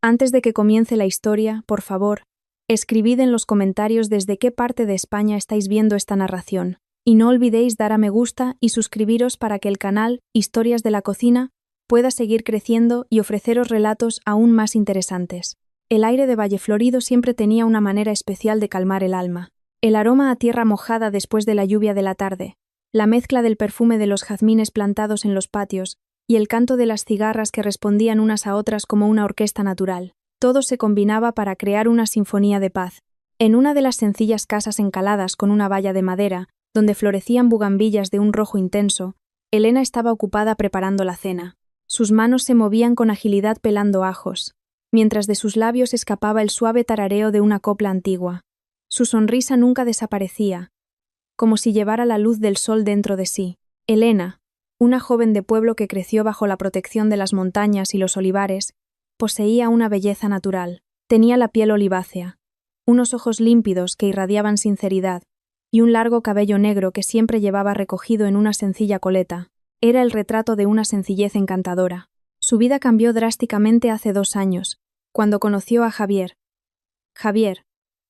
Antes de que comience la historia, por favor, escribid en los comentarios desde qué parte de España estáis viendo esta narración. Y no olvidéis dar a me gusta y suscribiros para que el canal Historias de la Cocina pueda seguir creciendo y ofreceros relatos aún más interesantes. El aire de Valleflorido siempre tenía una manera especial de calmar el alma. El aroma a tierra mojada después de la lluvia de la tarde, la mezcla del perfume de los jazmines plantados en los patios y el canto de las cigarras que respondían unas a otras como una orquesta natural. Todo se combinaba para crear una sinfonía de paz. En una de las sencillas casas encaladas con una valla de madera, donde florecían bugambillas de un rojo intenso, Elena estaba ocupada preparando la cena. Sus manos se movían con agilidad pelando ajos, mientras de sus labios escapaba el suave tarareo de una copla antigua. Su sonrisa nunca desaparecía, como si llevara la luz del sol dentro de sí. Elena, una joven de pueblo que creció bajo la protección de las montañas y los olivares, poseía una belleza natural. Tenía la piel olivácea, unos ojos límpidos que irradiaban sinceridad, y un largo cabello negro que siempre llevaba recogido en una sencilla coleta. Era el retrato de una sencillez encantadora. Su vida cambió drásticamente hace 2 años, cuando conoció a Javier. Javier,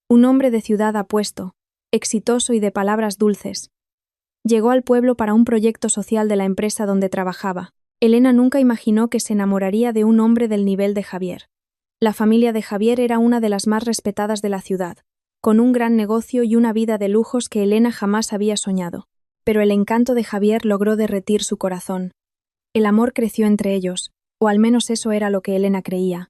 un hombre de ciudad apuesto, exitoso y de palabras dulces. Llegó al pueblo para un proyecto social de la empresa donde trabajaba. Elena nunca imaginó que se enamoraría de un hombre del nivel de Javier. La familia de Javier era una de las más respetadas de la ciudad, con un gran negocio y una vida de lujos que Elena jamás había soñado. Pero el encanto de Javier logró derretir su corazón. El amor creció entre ellos, o al menos eso era lo que Elena creía.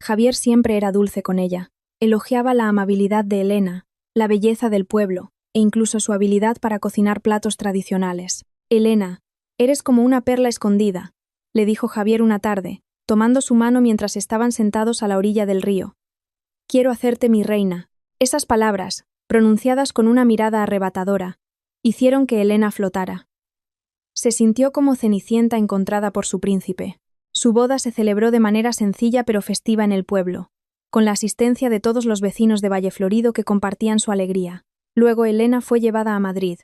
Javier siempre era dulce con ella, elogiaba la amabilidad de Elena, la belleza del pueblo, e incluso su habilidad para cocinar platos tradicionales. «Elena, eres como una perla escondida», le dijo Javier una tarde, tomando su mano mientras estaban sentados a la orilla del río. «Quiero hacerte mi reina». Esas palabras, pronunciadas con una mirada arrebatadora, hicieron que Elena flotara. Se sintió como Cenicienta encontrada por su príncipe. Su boda se celebró de manera sencilla pero festiva en el pueblo, con la asistencia de todos los vecinos de Valleflorido que compartían su alegría. Luego Elena fue llevada a Madrid,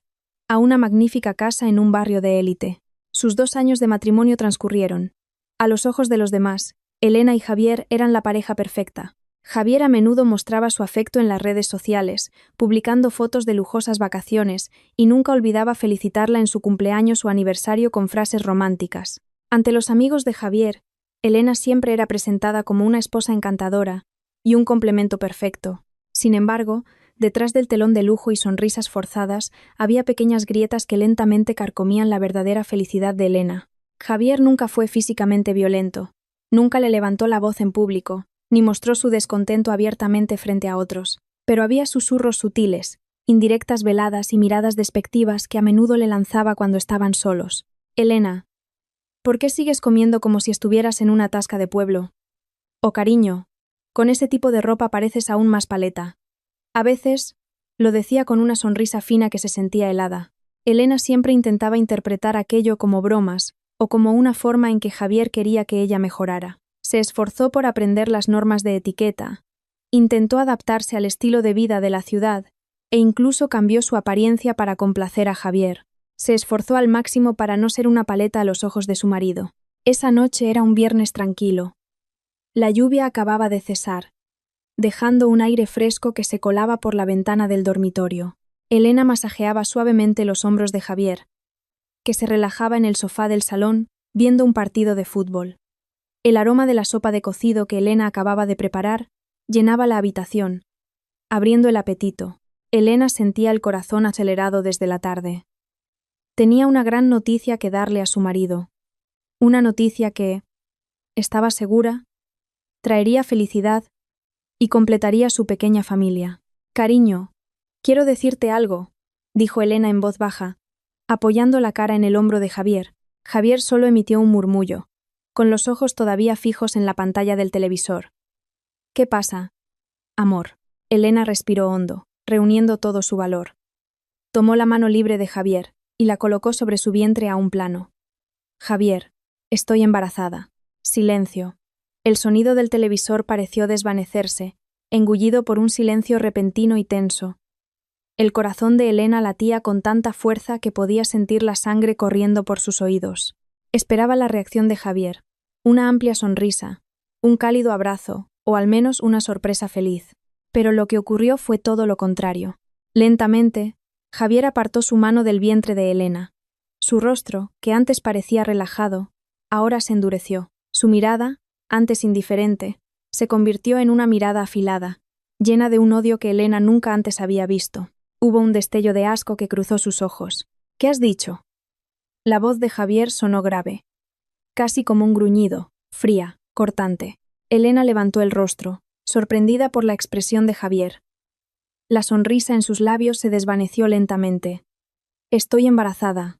a una magnífica casa en un barrio de élite. Sus 2 años de matrimonio transcurrieron. A los ojos de los demás, Elena y Javier eran la pareja perfecta. Javier a menudo mostraba su afecto en las redes sociales, publicando fotos de lujosas vacaciones, y nunca olvidaba felicitarla en su cumpleaños o aniversario con frases románticas. Ante los amigos de Javier, Elena siempre era presentada como una esposa encantadora y un complemento perfecto. Sin embargo, detrás del telón de lujo y sonrisas forzadas, había pequeñas grietas que lentamente carcomían la verdadera felicidad de Elena. Javier nunca fue físicamente violento, nunca le levantó la voz en público, ni mostró su descontento abiertamente frente a otros, pero había susurros sutiles, indirectas veladas y miradas despectivas que a menudo le lanzaba cuando estaban solos. «Elena, ¿por qué sigues comiendo como si estuvieras en una tasca de pueblo? Oh, cariño, con ese tipo de ropa pareces aún más paleta». A veces, lo decía con una sonrisa fina que se sentía helada. Elena siempre intentaba interpretar aquello como bromas o como una forma en que Javier quería que ella mejorara. Se esforzó por aprender las normas de etiqueta, intentó adaptarse al estilo de vida de la ciudad e incluso cambió su apariencia para complacer a Javier. Se esforzó al máximo para no ser una paleta a los ojos de su marido. Esa noche era un viernes tranquilo. La lluvia acababa de cesar, dejando un aire fresco que se colaba por la ventana del dormitorio. Elena masajeaba suavemente los hombros de Javier, que se relajaba en el sofá del salón viendo un partido de fútbol. El aroma de la sopa de cocido que Elena acababa de preparar llenaba la habitación, abriendo el apetito. Elena sentía el corazón acelerado desde la tarde. Tenía una gran noticia que darle a su marido. Una noticia que, estaba segura, traería felicidad y completaría su pequeña familia. «Cariño, quiero decirte algo», dijo Elena en voz baja, apoyando la cara en el hombro de Javier. Javier solo emitió un murmullo, con los ojos todavía fijos en la pantalla del televisor. «¿Qué pasa, amor?» Elena respiró hondo, reuniendo todo su valor. Tomó la mano libre de Javier y la colocó sobre su vientre a un plano. «Javier, estoy embarazada». Silencio. El sonido del televisor pareció desvanecerse, engullido por un silencio repentino y tenso. El corazón de Elena latía con tanta fuerza que podía sentir la sangre corriendo por sus oídos. Esperaba la reacción de Javier, una amplia sonrisa, un cálido abrazo o al menos una sorpresa feliz. Pero lo que ocurrió fue todo lo contrario. Lentamente, Javier apartó su mano del vientre de Elena. Su rostro, que antes parecía relajado, ahora se endureció. Su mirada, antes indiferente, se convirtió en una mirada afilada, llena de un odio que Elena nunca antes había visto. Hubo un destello de asco que cruzó sus ojos. «¿Qué has dicho?». La voz de Javier sonó grave, casi como un gruñido, fría, cortante. Elena levantó el rostro, sorprendida por la expresión de Javier. La sonrisa en sus labios se desvaneció lentamente. «Estoy embarazada.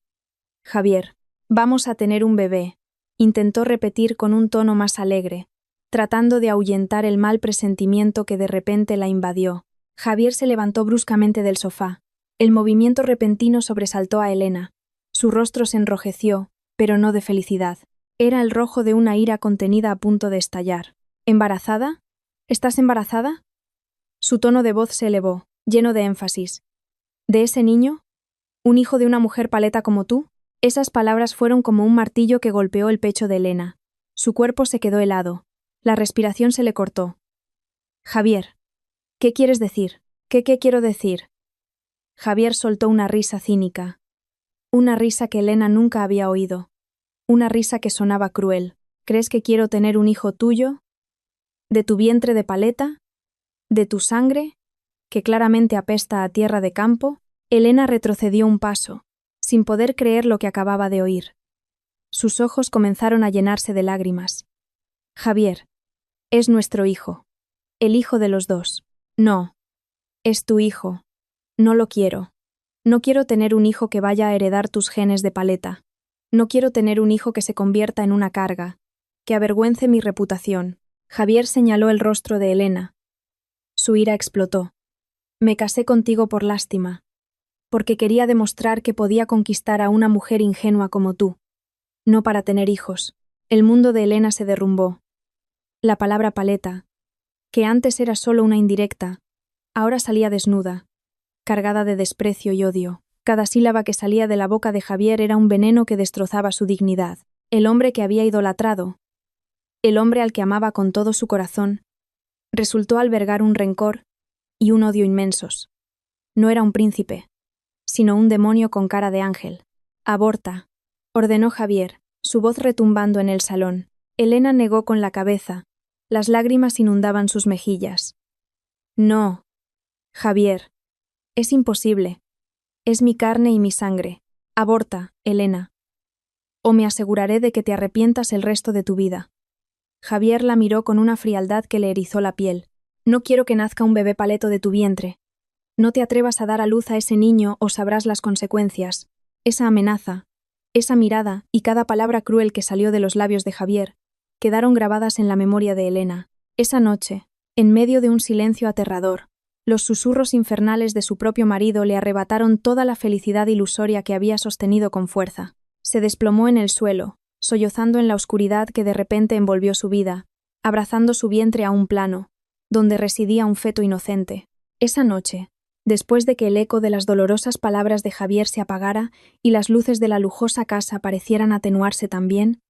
Javier, vamos a tener un bebé», intentó repetir con un tono más alegre, tratando de ahuyentar el mal presentimiento que de repente la invadió. Javier se levantó bruscamente del sofá. El movimiento repentino sobresaltó a Elena. Su rostro se enrojeció, pero no de felicidad. Era el rojo de una ira contenida a punto de estallar. «¿Embarazada? ¿Estás embarazada?». Su tono de voz se elevó, lleno de énfasis. «¿De ese niño? ¿Un hijo de una mujer paleta como tú?». Esas palabras fueron como un martillo que golpeó el pecho de Elena. Su cuerpo se quedó helado. La respiración se le cortó. «Javier, ¿qué quieres decir? ¿Qué quiero decir?». Javier soltó una risa cínica. Una risa que Elena nunca había oído. Una risa que sonaba cruel. «¿Crees que quiero tener un hijo tuyo? ¿De tu vientre de paleta? ¿De tu sangre? Que claramente apesta a tierra de campo». Elena retrocedió un paso, sin poder creer lo que acababa de oír. Sus ojos comenzaron a llenarse de lágrimas. «Javier, es nuestro hijo. El hijo de los dos». «No. Es tu hijo. No lo quiero. No quiero tener un hijo que vaya a heredar tus genes de paleta. No quiero tener un hijo que se convierta en una carga, que avergüence mi reputación». Javier señaló el rostro de Elena. Su ira explotó. «Me casé contigo por lástima, porque quería demostrar que podía conquistar a una mujer ingenua como tú, no para tener hijos». El mundo de Elena se derrumbó. La palabra paleta, que antes era solo una indirecta, ahora salía desnuda, cargada de desprecio y odio. Cada sílaba que salía de la boca de Javier era un veneno que destrozaba su dignidad. El hombre que había idolatrado, el hombre al que amaba con todo su corazón, resultó albergar un rencor y un odio inmensos. No era un príncipe, sino un demonio con cara de ángel. «Aborta», ordenó Javier, su voz retumbando en el salón. Elena negó con la cabeza. Las lágrimas inundaban sus mejillas. «No, Javier, es imposible. Es mi carne y mi sangre. Aborta, Elena. O me aseguraré de que te arrepientas el resto de tu vida». Javier la miró con una frialdad que le erizó la piel. «No quiero que nazca un bebé paleto de tu vientre. No te atrevas a dar a luz a ese niño o sabrás las consecuencias». Esa amenaza, esa mirada y cada palabra cruel que salió de los labios de Javier quedaron grabadas en la memoria de Elena. Esa noche, en medio de un silencio aterrador, los susurros infernales de su propio marido le arrebataron toda la felicidad ilusoria que había sostenido con fuerza. Se desplomó en el suelo, sollozando en la oscuridad que de repente envolvió su vida, abrazando su vientre a un plano, donde residía un feto inocente. Esa noche, después de que el eco de las dolorosas palabras de Javier se apagara y las luces de la lujosa casa parecieran atenuarse también,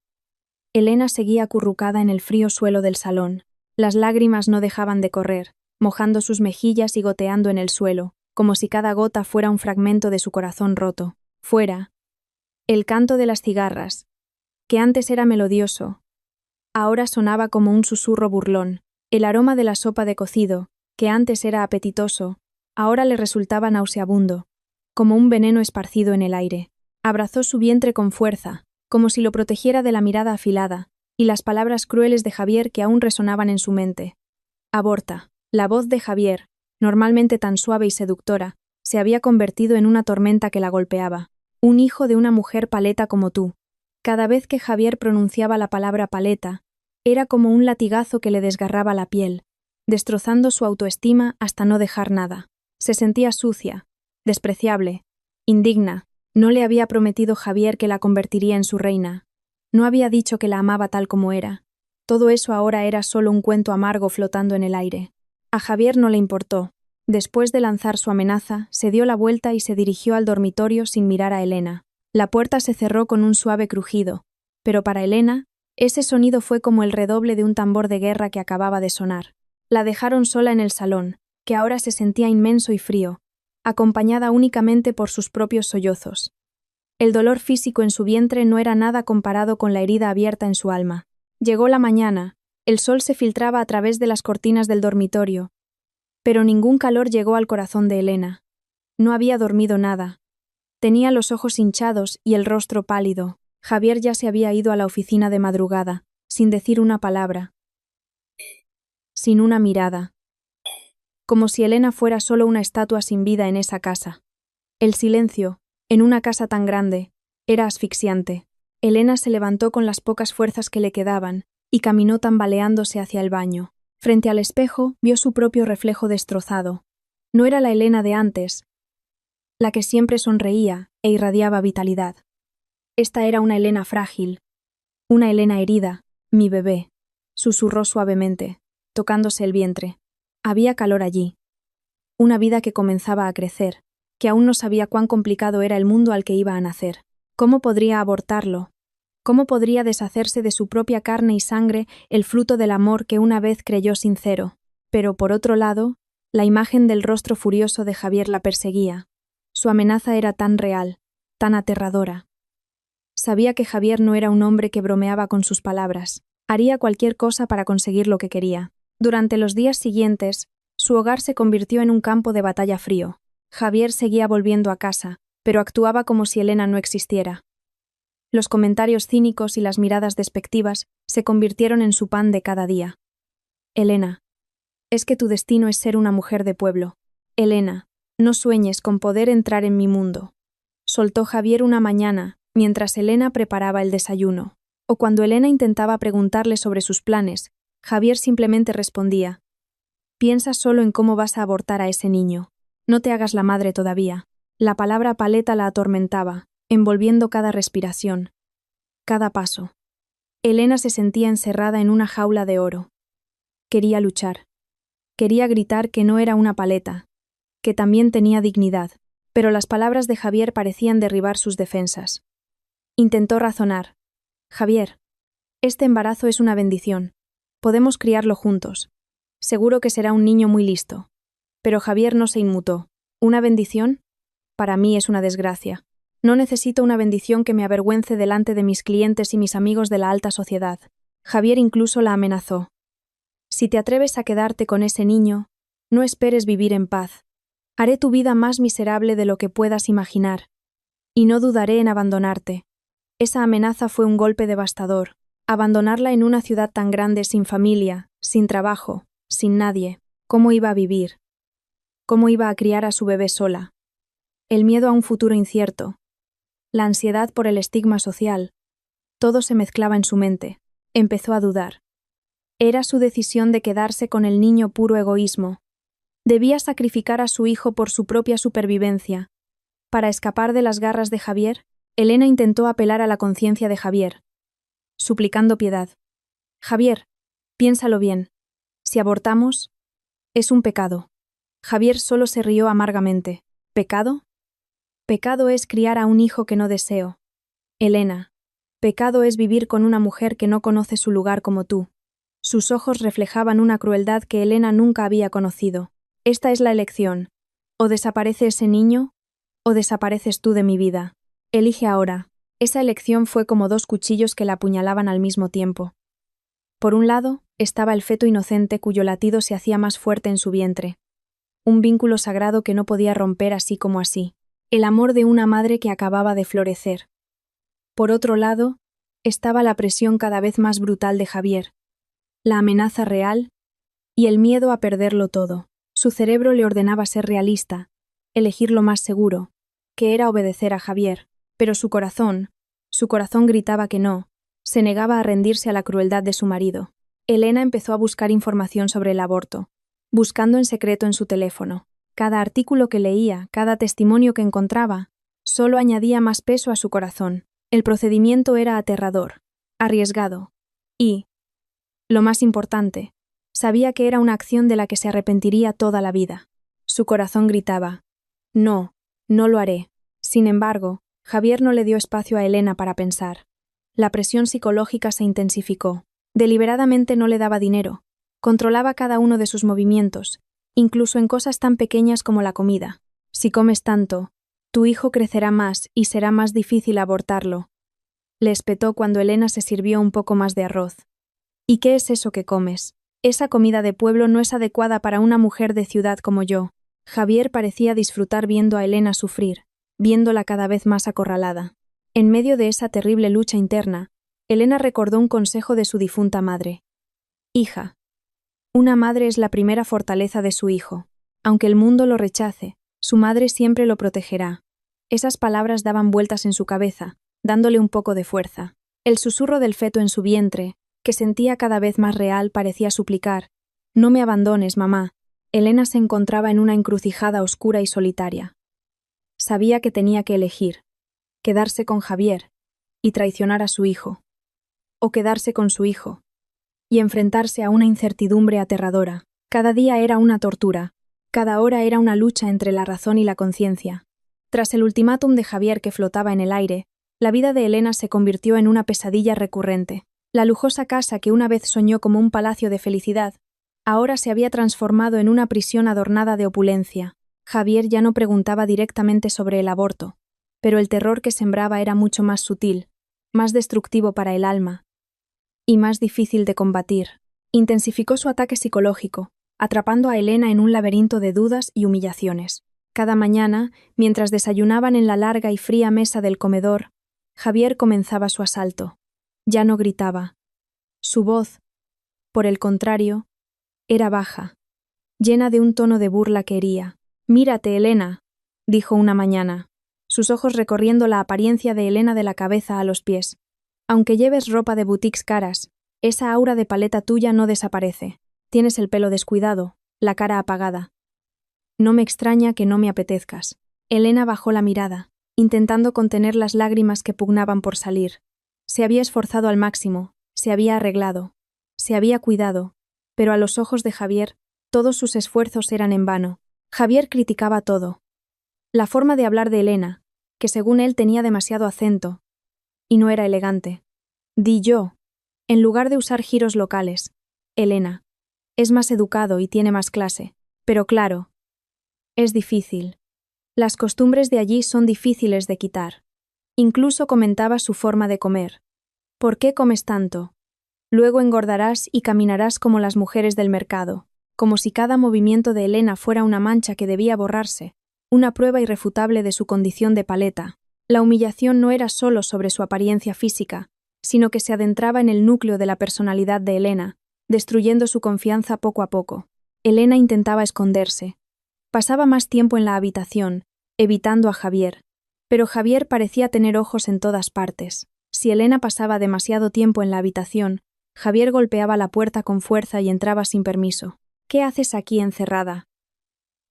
Elena seguía acurrucada en el frío suelo del salón. Las lágrimas no dejaban de correr, mojando sus mejillas y goteando en el suelo, como si cada gota fuera un fragmento de su corazón roto. Fuera, el canto de las cigarras, que antes era melodioso, ahora sonaba como un susurro burlón. El aroma de la sopa de cocido, que antes era apetitoso, ahora le resultaba nauseabundo, como un veneno esparcido en el aire. Abrazó su vientre con fuerza, como si lo protegiera de la mirada afilada, y las palabras crueles de Javier que aún resonaban en su mente. «Aborta». La voz de Javier, normalmente tan suave y seductora, se había convertido en una tormenta que la golpeaba. «Un hijo de una mujer paleta como tú». Cada vez que Javier pronunciaba la palabra paleta, era como un latigazo que le desgarraba la piel, destrozando su autoestima hasta no dejar nada. Se sentía sucia, despreciable, indigna. No le había prometido Javier que la convertiría en su reina. No había dicho que la amaba tal como era. Todo eso ahora era solo un cuento amargo flotando en el aire. A Javier no le importó. Después de lanzar su amenaza, se dio la vuelta y se dirigió al dormitorio sin mirar a Elena. La puerta se cerró con un suave crujido, pero para Elena, Ese sonido fue como el redoble de un tambor de guerra que acababa de sonar. La dejaron sola en el salón, que ahora se sentía inmenso y frío, acompañada únicamente por sus propios sollozos. El dolor físico en su vientre no era nada comparado con la herida abierta en su alma. Llegó la mañana, el sol se filtraba a través de las cortinas del dormitorio, pero ningún calor llegó al corazón de Elena. No había dormido nada. Tenía los ojos hinchados y el rostro pálido. Javier ya se había ido a la oficina de madrugada, sin decir una palabra, sin una mirada, como si Elena fuera solo una estatua sin vida en esa casa. El silencio, en una casa tan grande, era asfixiante. Elena se levantó con las pocas fuerzas que le quedaban y caminó tambaleándose hacia el baño. Frente al espejo vio su propio reflejo destrozado. No era la Elena de antes, la que siempre sonreía e irradiaba vitalidad. Esta era una Elena frágil, una Elena herida, mi bebé, susurró suavemente, tocándose el vientre. Había calor allí. Una vida que comenzaba a crecer, que aún no sabía cuán complicado era el mundo al que iba a nacer. ¿Cómo podría abortarlo? ¿Cómo podría deshacerse de su propia carne y sangre el fruto del amor que una vez creyó sincero? Pero, por otro lado, la imagen del rostro furioso de Javier la perseguía. Su amenaza era tan real, tan aterradora. Sabía que Javier no era un hombre que bromeaba con sus palabras. Haría cualquier cosa para conseguir lo que quería. Durante los días siguientes, su hogar se convirtió en un campo de batalla frío. Javier seguía volviendo a casa, pero actuaba como si Elena no existiera. Los comentarios cínicos y las miradas despectivas se convirtieron en su pan de cada día. Elena, es que tu destino es ser una mujer de pueblo. Elena, no sueñes con poder entrar en mi mundo. Soltó Javier una mañana, mientras Elena preparaba el desayuno. O cuando Elena intentaba preguntarle sobre sus planes, Javier simplemente respondía: piensa solo en cómo vas a abortar a ese niño. No te hagas la madre todavía. La palabra paleta la atormentaba, envolviendo cada respiración, cada paso. Elena se sentía encerrada en una jaula de oro. Quería luchar. Quería gritar que no era una paleta, que también tenía dignidad, pero las palabras de Javier parecían derribar sus defensas. Intentó razonar. Javier, este embarazo es una bendición. Podemos criarlo juntos. Seguro que será un niño muy listo. Pero Javier no se inmutó. ¿Una bendición? Para mí es una desgracia. No necesito una bendición que me avergüence delante de mis clientes y mis amigos de la alta sociedad. Javier incluso la amenazó. Si te atreves a quedarte con ese niño, no esperes vivir en paz. Haré tu vida más miserable de lo que puedas imaginar. Y no dudaré en abandonarte. Esa amenaza fue un golpe devastador. Abandonarla en una ciudad tan grande sin familia, sin trabajo, sin nadie. ¿Cómo iba a vivir? ¿Cómo iba a criar a su bebé sola? El miedo a un futuro incierto. La ansiedad por el estigma social. Todo se mezclaba en su mente. Empezó a dudar. Era su decisión de quedarse con el niño puro egoísmo. Debía sacrificar a su hijo por su propia supervivencia. Para escapar de las garras de Javier, Elena intentó apelar a la conciencia de Javier, suplicando piedad. Javier, piénsalo bien. Si abortamos, es un pecado. Javier solo se rió amargamente. ¿Pecado? Pecado es criar a un hijo que no deseo. Elena, pecado es vivir con una mujer que no conoce su lugar como tú. Sus ojos reflejaban una crueldad que Elena nunca había conocido. Esta es la elección. O desaparece ese niño, o desapareces tú de mi vida. Elige ahora. Esa elección fue como dos cuchillos que la apuñalaban al mismo tiempo. Por un lado, estaba el feto inocente cuyo latido se hacía más fuerte en su vientre. Un vínculo sagrado que no podía romper así como así. El amor de una madre que acababa de florecer. Por otro lado, estaba la presión cada vez más brutal de Javier, la amenaza real y el miedo a perderlo todo. Su cerebro le ordenaba ser realista, elegir lo más seguro, que era obedecer a Javier, pero su corazón gritaba que no, se negaba a rendirse a la crueldad de su marido. Elena empezó a buscar información sobre el aborto, buscando en secreto en su teléfono. Cada artículo que leía, cada testimonio que encontraba, solo añadía más peso a su corazón. El procedimiento era aterrador, arriesgado, y, lo más importante, sabía que era una acción de la que se arrepentiría toda la vida. Su corazón gritaba: no, no lo haré. Sin embargo, Javier no le dio espacio a Elena para pensar. La presión psicológica se intensificó. Deliberadamente no le daba dinero. Controlaba cada uno de sus movimientos, incluso en cosas tan pequeñas como la comida. Si comes tanto, tu hijo crecerá más y será más difícil abortarlo. Le espetó cuando Elena se sirvió un poco más de arroz. ¿Y qué es eso que comes? Esa comida de pueblo no es adecuada para una mujer de ciudad como yo. Javier parecía disfrutar viendo a Elena sufrir, viéndola cada vez más acorralada. En medio de esa terrible lucha interna, Elena recordó un consejo de su difunta madre. Hija, una madre es la primera fortaleza de su hijo. Aunque el mundo lo rechace, su madre siempre lo protegerá. Esas palabras daban vueltas en su cabeza, dándole un poco de fuerza. El susurro del feto en su vientre, que sentía cada vez más real, parecía suplicar: «No me abandones, mamá». Elena se encontraba en una encrucijada oscura y solitaria. Sabía que tenía que elegir: quedarse con Javier y traicionar a su hijo, o quedarse con su hijo y enfrentarse a una incertidumbre aterradora. Cada día era una tortura, cada hora era una lucha entre la razón y la conciencia. Tras el ultimátum de Javier que flotaba en el aire, la vida de Elena se convirtió en una pesadilla recurrente. La lujosa casa que una vez soñó como un palacio de felicidad, ahora se había transformado en una prisión adornada de opulencia. Javier ya no preguntaba directamente sobre el aborto, pero el terror que sembraba era mucho más sutil, más destructivo para el alma y más difícil de combatir. Intensificó su ataque psicológico, atrapando a Elena en un laberinto de dudas y humillaciones. Cada mañana, mientras desayunaban en la larga y fría mesa del comedor, Javier comenzaba su asalto. Ya no gritaba. Su voz, por el contrario, era baja, llena de un tono de burla que hería. «Mírate, Elena», dijo una mañana, sus ojos recorriendo la apariencia de Elena de la cabeza a los pies. «Aunque lleves ropa de boutiques caras, esa aura de paleta tuya no desaparece. Tienes el pelo descuidado, la cara apagada. No me extraña que no me apetezcas». Elena bajó la mirada, intentando contener las lágrimas que pugnaban por salir. Se había esforzado al máximo, se había arreglado, se había cuidado, pero a los ojos de Javier, todos sus esfuerzos eran en vano. Javier criticaba todo. La forma de hablar de Elena, que según él tenía demasiado acento, y no era elegante. «Di yo», en lugar de usar giros locales. «Elena, es más educado y tiene más clase. Pero claro, es difícil. Las costumbres de allí son difíciles de quitar». Incluso comentaba su forma de comer. «¿Por qué comes tanto? Luego engordarás y caminarás como las mujeres del mercado», como si cada movimiento de Elena fuera una mancha que debía borrarse, una prueba irrefutable de su condición de paleta. La humillación no era solo sobre su apariencia física, sino que se adentraba en el núcleo de la personalidad de Elena, destruyendo su confianza poco a poco. Elena intentaba esconderse. Pasaba más tiempo en la habitación, evitando a Javier, pero Javier parecía tener ojos en todas partes. Si Elena pasaba demasiado tiempo en la habitación, Javier golpeaba la puerta con fuerza y entraba sin permiso. «¿Qué haces aquí encerrada?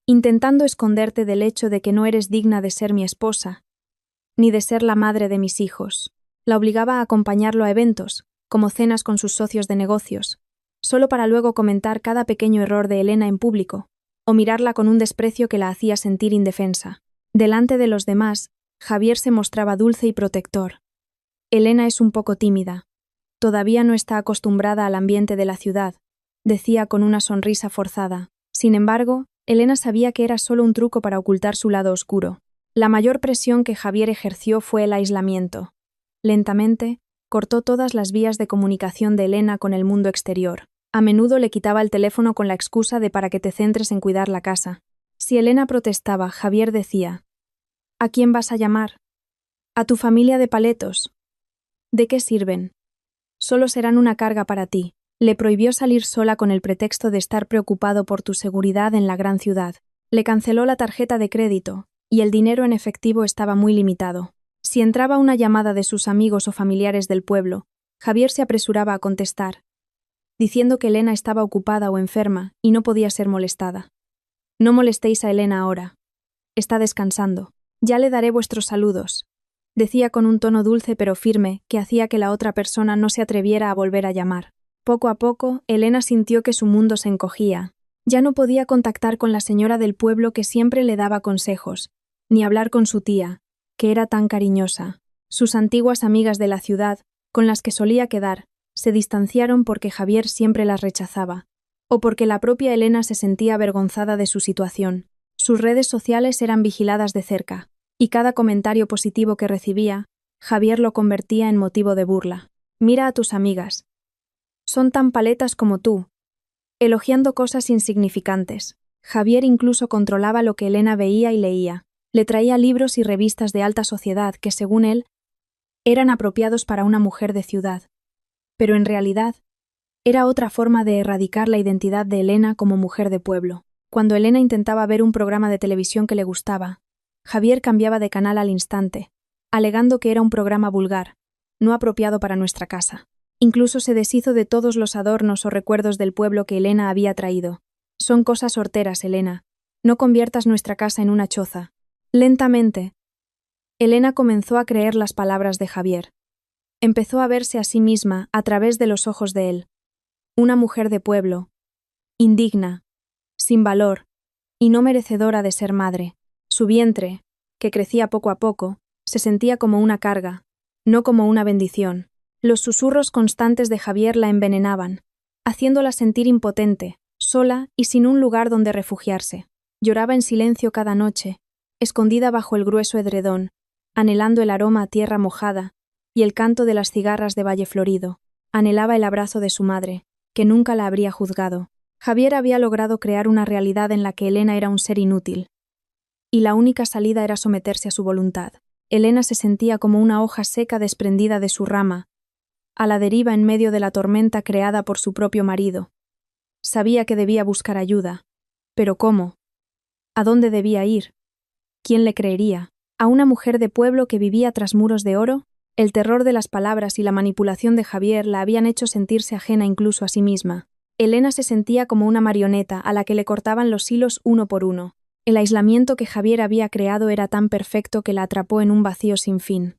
Intentando esconderte del hecho de que no eres digna de ser mi esposa, ni de ser la madre de mis hijos». La obligaba a acompañarlo a eventos, como cenas con sus socios de negocios, solo para luego comentar cada pequeño error de Elena en público, o mirarla con un desprecio que la hacía sentir indefensa. Delante de los demás, Javier se mostraba dulce y protector. «Elena es un poco tímida. Todavía no está acostumbrada al ambiente de la ciudad», decía con una sonrisa forzada. Sin embargo, Elena sabía que era solo un truco para ocultar su lado oscuro. La mayor presión que Javier ejerció fue el aislamiento. Lentamente, cortó todas las vías de comunicación de Elena con el mundo exterior. A menudo le quitaba el teléfono con la excusa de «para que te centres en cuidar la casa». Si Elena protestaba, Javier decía: «¿A quién vas a llamar? ¿A tu familia de paletos? ¿De qué sirven? Solo serán una carga para ti». Le prohibió salir sola con el pretexto de estar preocupado por tu seguridad en la gran ciudad. Le canceló la tarjeta de crédito, y el dinero en efectivo estaba muy limitado. Si entraba una llamada de sus amigos o familiares del pueblo, Javier se apresuraba a contestar, diciendo que Elena estaba ocupada o enferma y no podía ser molestada. «No molestéis a Elena ahora. Está descansando. Ya le daré vuestros saludos», decía con un tono dulce pero firme que hacía que la otra persona no se atreviera a volver a llamar. Poco a poco, Elena sintió que su mundo se encogía. Ya no podía contactar con la señora del pueblo que siempre le daba consejos, ni hablar con su tía, que era tan cariñosa. Sus antiguas amigas de la ciudad con las que solía quedar, se distanciaron porque Javier siempre las rechazaba, o porque la propia Elena se sentía avergonzada de su situación. Sus redes sociales eran vigiladas de cerca, y cada comentario positivo que recibía, Javier lo convertía en motivo de burla. Mira a tus amigas. Son tan paletas como tú, elogiando cosas insignificantes. Javier incluso controlaba lo que Elena veía y leía. Le traía libros y revistas de alta sociedad que, según él, eran apropiados para una mujer de ciudad. Pero en realidad, era otra forma de erradicar la identidad de Elena como mujer de pueblo. Cuando Elena intentaba ver un programa de televisión que le gustaba, Javier cambiaba de canal al instante, alegando que era un programa vulgar, no apropiado para nuestra casa. Incluso se deshizo de todos los adornos o recuerdos del pueblo que Elena había traído. Son cosas horteras, Elena. No conviertas nuestra casa en una choza. Lentamente, Elena comenzó a creer las palabras de Javier. Empezó a verse a sí misma a través de los ojos de él. Una mujer de pueblo, indigna, sin valor, y no merecedora de ser madre. Su vientre, que crecía poco a poco, se sentía como una carga, no como una bendición. Los susurros constantes de Javier la envenenaban, haciéndola sentir impotente, sola y sin un lugar donde refugiarse. Lloraba en silencio cada noche, escondida bajo el grueso edredón, anhelando el aroma a tierra mojada y el canto de las cigarras de Valle Florido. Anhelaba el abrazo de su madre, que nunca la habría juzgado. Javier había logrado crear una realidad en la que Elena era un ser inútil, y la única salida era someterse a su voluntad. Elena se sentía como una hoja seca desprendida de su rama, a la deriva en medio de la tormenta creada por su propio marido. Sabía que debía buscar ayuda. ¿Pero cómo? ¿A dónde debía ir? ¿Quién le creería? ¿A una mujer de pueblo que vivía tras muros de oro? El terror de las palabras y la manipulación de Javier la habían hecho sentirse ajena incluso a sí misma. Elena se sentía como una marioneta a la que le cortaban los hilos uno por uno. El aislamiento que Javier había creado era tan perfecto que la atrapó en un vacío sin fin.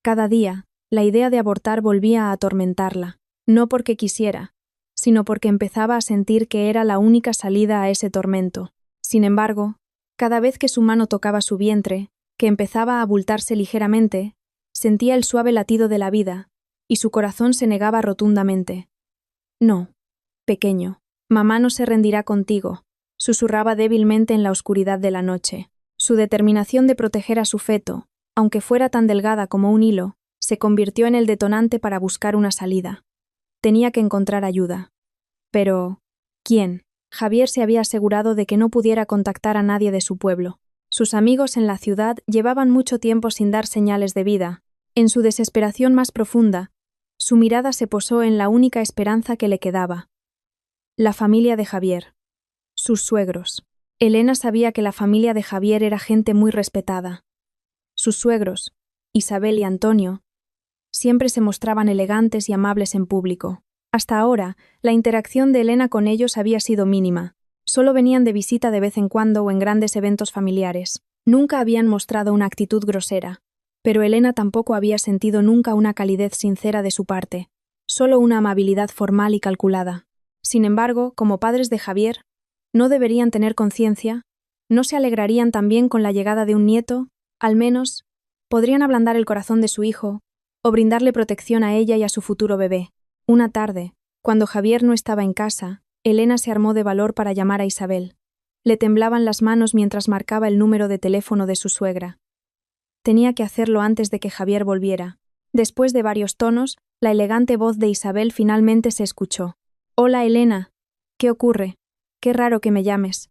Cada día, la idea de abortar volvía a atormentarla, no porque quisiera, sino porque empezaba a sentir que era la única salida a ese tormento. Sin embargo, cada vez que su mano tocaba su vientre, que empezaba a abultarse ligeramente, sentía el suave latido de la vida, y su corazón se negaba rotundamente. No, pequeño, mamá no se rendirá contigo, susurraba débilmente en la oscuridad de la noche. Su determinación de proteger a su feto, aunque fuera tan delgada como un hilo, se convirtió en el detonante para buscar una salida. Tenía que encontrar ayuda. Pero, ¿quién? Javier se había asegurado de que no pudiera contactar a nadie de su pueblo. Sus amigos en la ciudad llevaban mucho tiempo sin dar señales de vida. En su desesperación más profunda, su mirada se posó en la única esperanza que le quedaba. La familia de Javier. Sus suegros. Elena sabía que la familia de Javier era gente muy respetada. Sus suegros, Isabel y Antonio, siempre se mostraban elegantes y amables en público. Hasta ahora, la interacción de Elena con ellos había sido mínima. Solo venían de visita de vez en cuando o en grandes eventos familiares. Nunca habían mostrado una actitud grosera, pero Elena tampoco había sentido nunca una calidez sincera de su parte, solo una amabilidad formal y calculada. Sin embargo, como padres de Javier, ¿no deberían tener conciencia? ¿No se alegrarían también con la llegada de un nieto? Al menos, podrían ablandar el corazón de su hijo o brindarle protección a ella y a su futuro bebé. Una tarde, cuando Javier no estaba en casa, Elena se armó de valor para llamar a Isabel. Le temblaban las manos mientras marcaba el número de teléfono de su suegra. Tenía que hacerlo antes de que Javier volviera. Después de varios tonos, la elegante voz de Isabel finalmente se escuchó. «Hola, Elena. ¿Qué ocurre? Qué raro que me llames».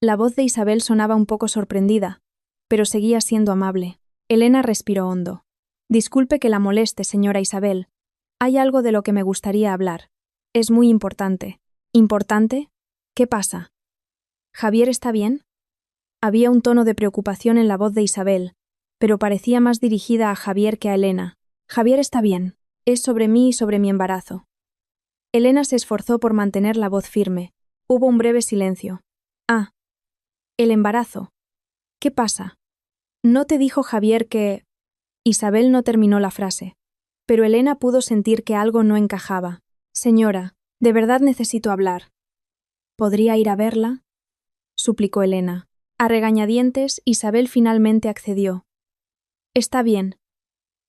La voz de Isabel sonaba un poco sorprendida, pero seguía siendo amable. Elena respiró hondo. «Disculpe que la moleste, señora Isabel. Hay algo de lo que me gustaría hablar. Es muy importante». «¿Importante? ¿Qué pasa? ¿Javier está bien?» Había un tono de preocupación en la voz de Isabel, pero parecía más dirigida a Javier que a Elena. «Javier está bien. Es sobre mí y sobre mi embarazo». Elena se esforzó por mantener la voz firme. Hubo un breve silencio. «Ah, el embarazo. ¿Qué pasa? ¿No te dijo Javier que...?» Isabel no terminó la frase, pero Elena pudo sentir que algo no encajaba. «Señora, de verdad necesito hablar». «¿Podría ir a verla?», suplicó Elena. A regañadientes, Isabel finalmente accedió. «Está bien.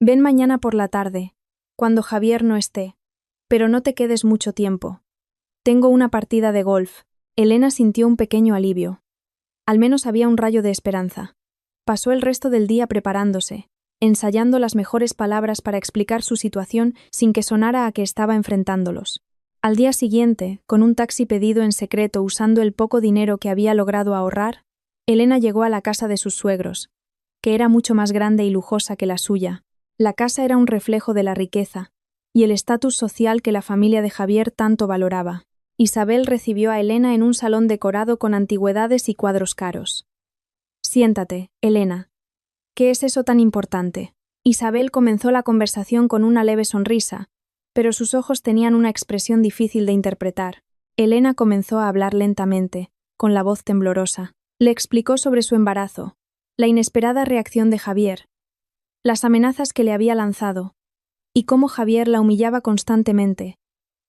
Ven mañana por la tarde. Cuando Javier no esté. Pero no te quedes mucho tiempo. Tengo una partida de golf. Elena sintió un pequeño alivio. Al menos había un rayo de esperanza. Pasó el resto del día preparándose, ensayando las mejores palabras para explicar su situación sin que sonara a que estaba enfrentándolos. Al día siguiente, con un taxi pedido en secreto usando el poco dinero que había logrado ahorrar, Elena llegó a la casa de sus suegros, que era mucho más grande y lujosa que la suya. La casa era un reflejo de la riqueza y el estatus social que la familia de Javier tanto valoraba. Isabel recibió a Elena en un salón decorado con antigüedades y cuadros caros. Siéntate, Elena. ¿Qué es eso tan importante? Isabel comenzó la conversación con una leve sonrisa, pero sus ojos tenían una expresión difícil de interpretar. Elena comenzó a hablar lentamente, con la voz temblorosa. Le explicó sobre su embarazo, la inesperada reacción de Javier, las amenazas que le había lanzado, y cómo Javier la humillaba constantemente,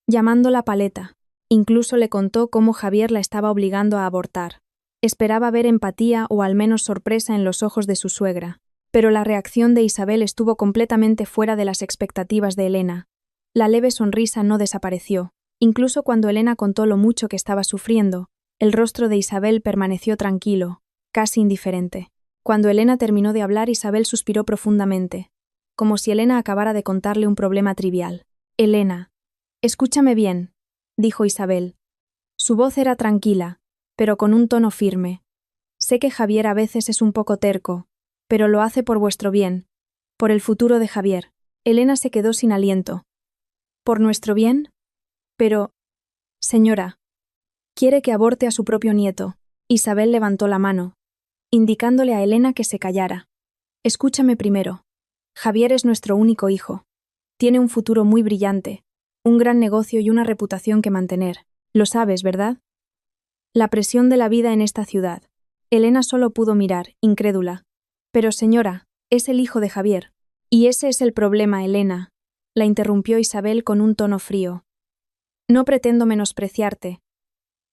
llamándola paleta. Incluso le contó cómo Javier la estaba obligando a abortar. Esperaba ver empatía o al menos sorpresa en los ojos de su suegra, pero la reacción de Isabel estuvo completamente fuera de las expectativas de Elena. La leve sonrisa no desapareció. Incluso cuando Elena contó lo mucho que estaba sufriendo, el rostro de Isabel permaneció tranquilo, casi indiferente. Cuando Elena terminó de hablar, Isabel suspiró profundamente, como si Elena acabara de contarle un problema trivial. Elena, escúchame bien, dijo Isabel. Su voz era tranquila, pero con un tono firme. Sé que Javier a veces es un poco terco, pero lo hace por vuestro bien, por el futuro de Javier. Elena se quedó sin aliento. ¿Por nuestro bien? Pero, señora, quiere que aborte a su propio nieto. Isabel levantó la mano, indicándole a Elena que se callara. Escúchame primero. Javier es nuestro único hijo. Tiene un futuro muy brillante, un gran negocio y una reputación que mantener. Lo sabes, ¿verdad? La presión de la vida en esta ciudad. Elena solo pudo mirar, incrédula. Pero señora, es el hijo de Javier. Y ese es el problema, Elena, la interrumpió Isabel con un tono frío. No pretendo menospreciarte,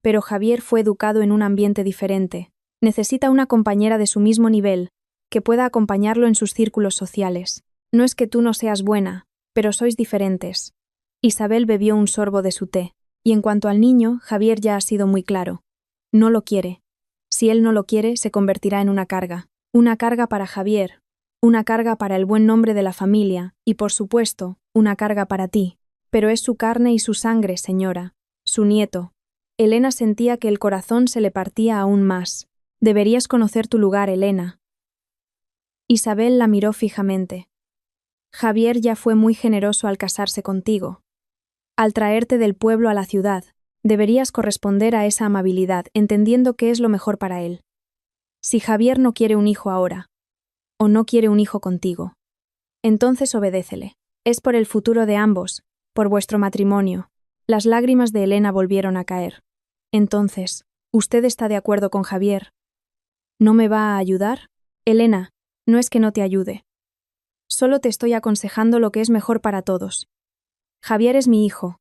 pero Javier fue educado en un ambiente diferente. Necesita una compañera de su mismo nivel, que pueda acompañarlo en sus círculos sociales. No es que tú no seas buena, pero sois diferentes. Isabel bebió un sorbo de su té, y en cuanto al niño, Javier ya ha sido muy claro. No lo quiere. Si él no lo quiere, se convertirá en una carga. Una carga para Javier, una carga para el buen nombre de la familia, y por supuesto, una carga para ti. Pero es su carne y su sangre, señora, su nieto. Elena sentía que el corazón se le partía aún más. Deberías conocer tu lugar, Elena. Isabel la miró fijamente. Javier ya fue muy generoso al casarse contigo. Al traerte del pueblo a la ciudad, deberías corresponder a esa amabilidad, entendiendo que es lo mejor para él. Si Javier no quiere un hijo ahora, o no quiere un hijo contigo, entonces obedécele. Es por el futuro de ambos, por vuestro matrimonio. Las lágrimas de Elena volvieron a caer. Entonces, ¿usted está de acuerdo con Javier? ¿No me va a ayudar? Elena, no es que no te ayude. Solo te estoy aconsejando lo que es mejor para todos. Javier es mi hijo.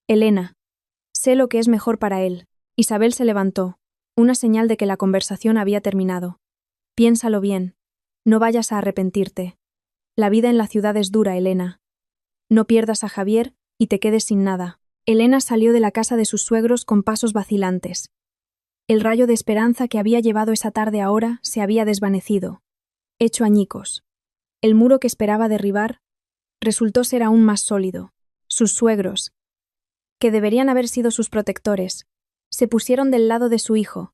Elena, sé lo que es mejor para él. Isabel se levantó, una señal de que la conversación había terminado. Piénsalo bien. No vayas a arrepentirte. La vida en la ciudad es dura, Elena. No pierdas a Javier y te quedes sin nada. Elena salió de la casa de sus suegros con pasos vacilantes. El rayo de esperanza que había llevado esa tarde ahora se había desvanecido, hecho añicos. El muro que esperaba derribar resultó ser aún más sólido. Sus suegros, que deberían haber sido sus protectores, se pusieron del lado de su hijo,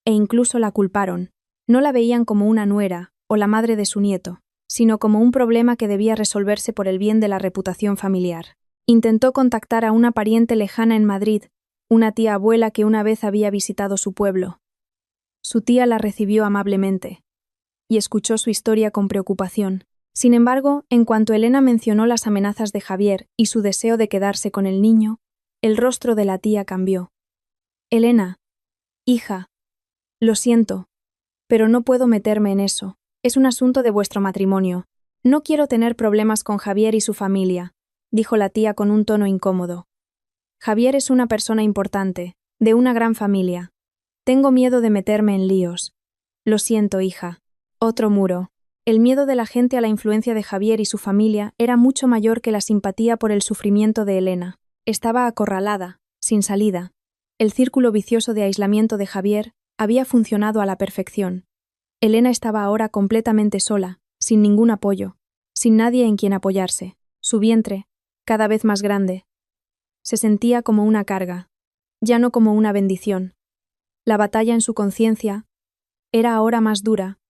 e incluso la culparon. No la veían como una nuera o la madre de su nieto, sino como un problema que debía resolverse por el bien de la reputación familiar. Intentó contactar a una pariente lejana en Madrid, una tía abuela que una vez había visitado su pueblo. Su tía la recibió amablemente y escuchó su historia con preocupación. Sin embargo, en cuanto Elena mencionó las amenazas de Javier y su deseo de quedarse con el niño, el rostro de la tía cambió. Elena, hija, lo siento, pero no puedo meterme en eso. Es un asunto de vuestro matrimonio. No quiero tener problemas con Javier y su familia, dijo la tía con un tono incómodo. Javier es una persona importante, de una gran familia. Tengo miedo de meterme en líos. Lo siento, hija. Otro muro. El miedo de la gente a la influencia de Javier y su familia era mucho mayor que la simpatía por el sufrimiento de Elena. Estaba acorralada, sin salida. El círculo vicioso de aislamiento de Javier había funcionado a la perfección. Elena estaba ahora completamente sola, sin ningún apoyo, sin nadie en quien apoyarse. Su vientre, cada vez más grande, se sentía como una carga, ya no como una bendición. La batalla en su conciencia era ahora más dura,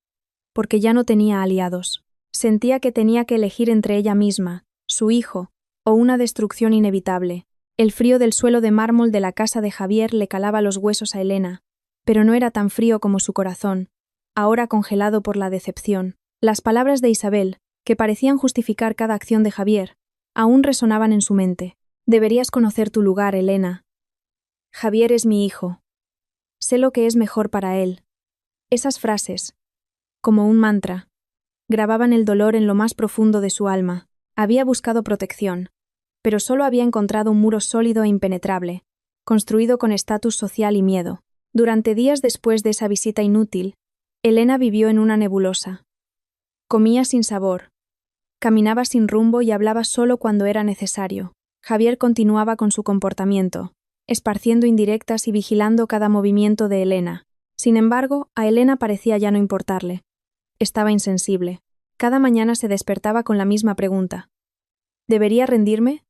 porque ya no tenía aliados. Sentía que tenía que elegir entre ella misma, su hijo, o una destrucción inevitable. El frío del suelo de mármol de la casa de Javier le calaba los huesos a Elena, pero no era tan frío como su corazón, ahora congelado por la decepción. Las palabras de Isabel, que parecían justificar cada acción de Javier, aún resonaban en su mente. Deberías conocer tu lugar, Elena. Javier es mi hijo. Sé lo que es mejor para él. Esas frases, como un mantra, grababan el dolor en lo más profundo de su alma. Había buscado protección, pero solo había encontrado un muro sólido e impenetrable, construido con estatus social y miedo. Durante días después de esa visita inútil, Elena vivió en una nebulosa. Comía sin sabor, caminaba sin rumbo y hablaba solo cuando era necesario. Javier continuaba con su comportamiento, esparciendo indirectas y vigilando cada movimiento de Elena. Sin embargo, a Elena parecía ya no importarle. Estaba insensible. Cada mañana se despertaba con la misma pregunta. ¿Debería rendirme?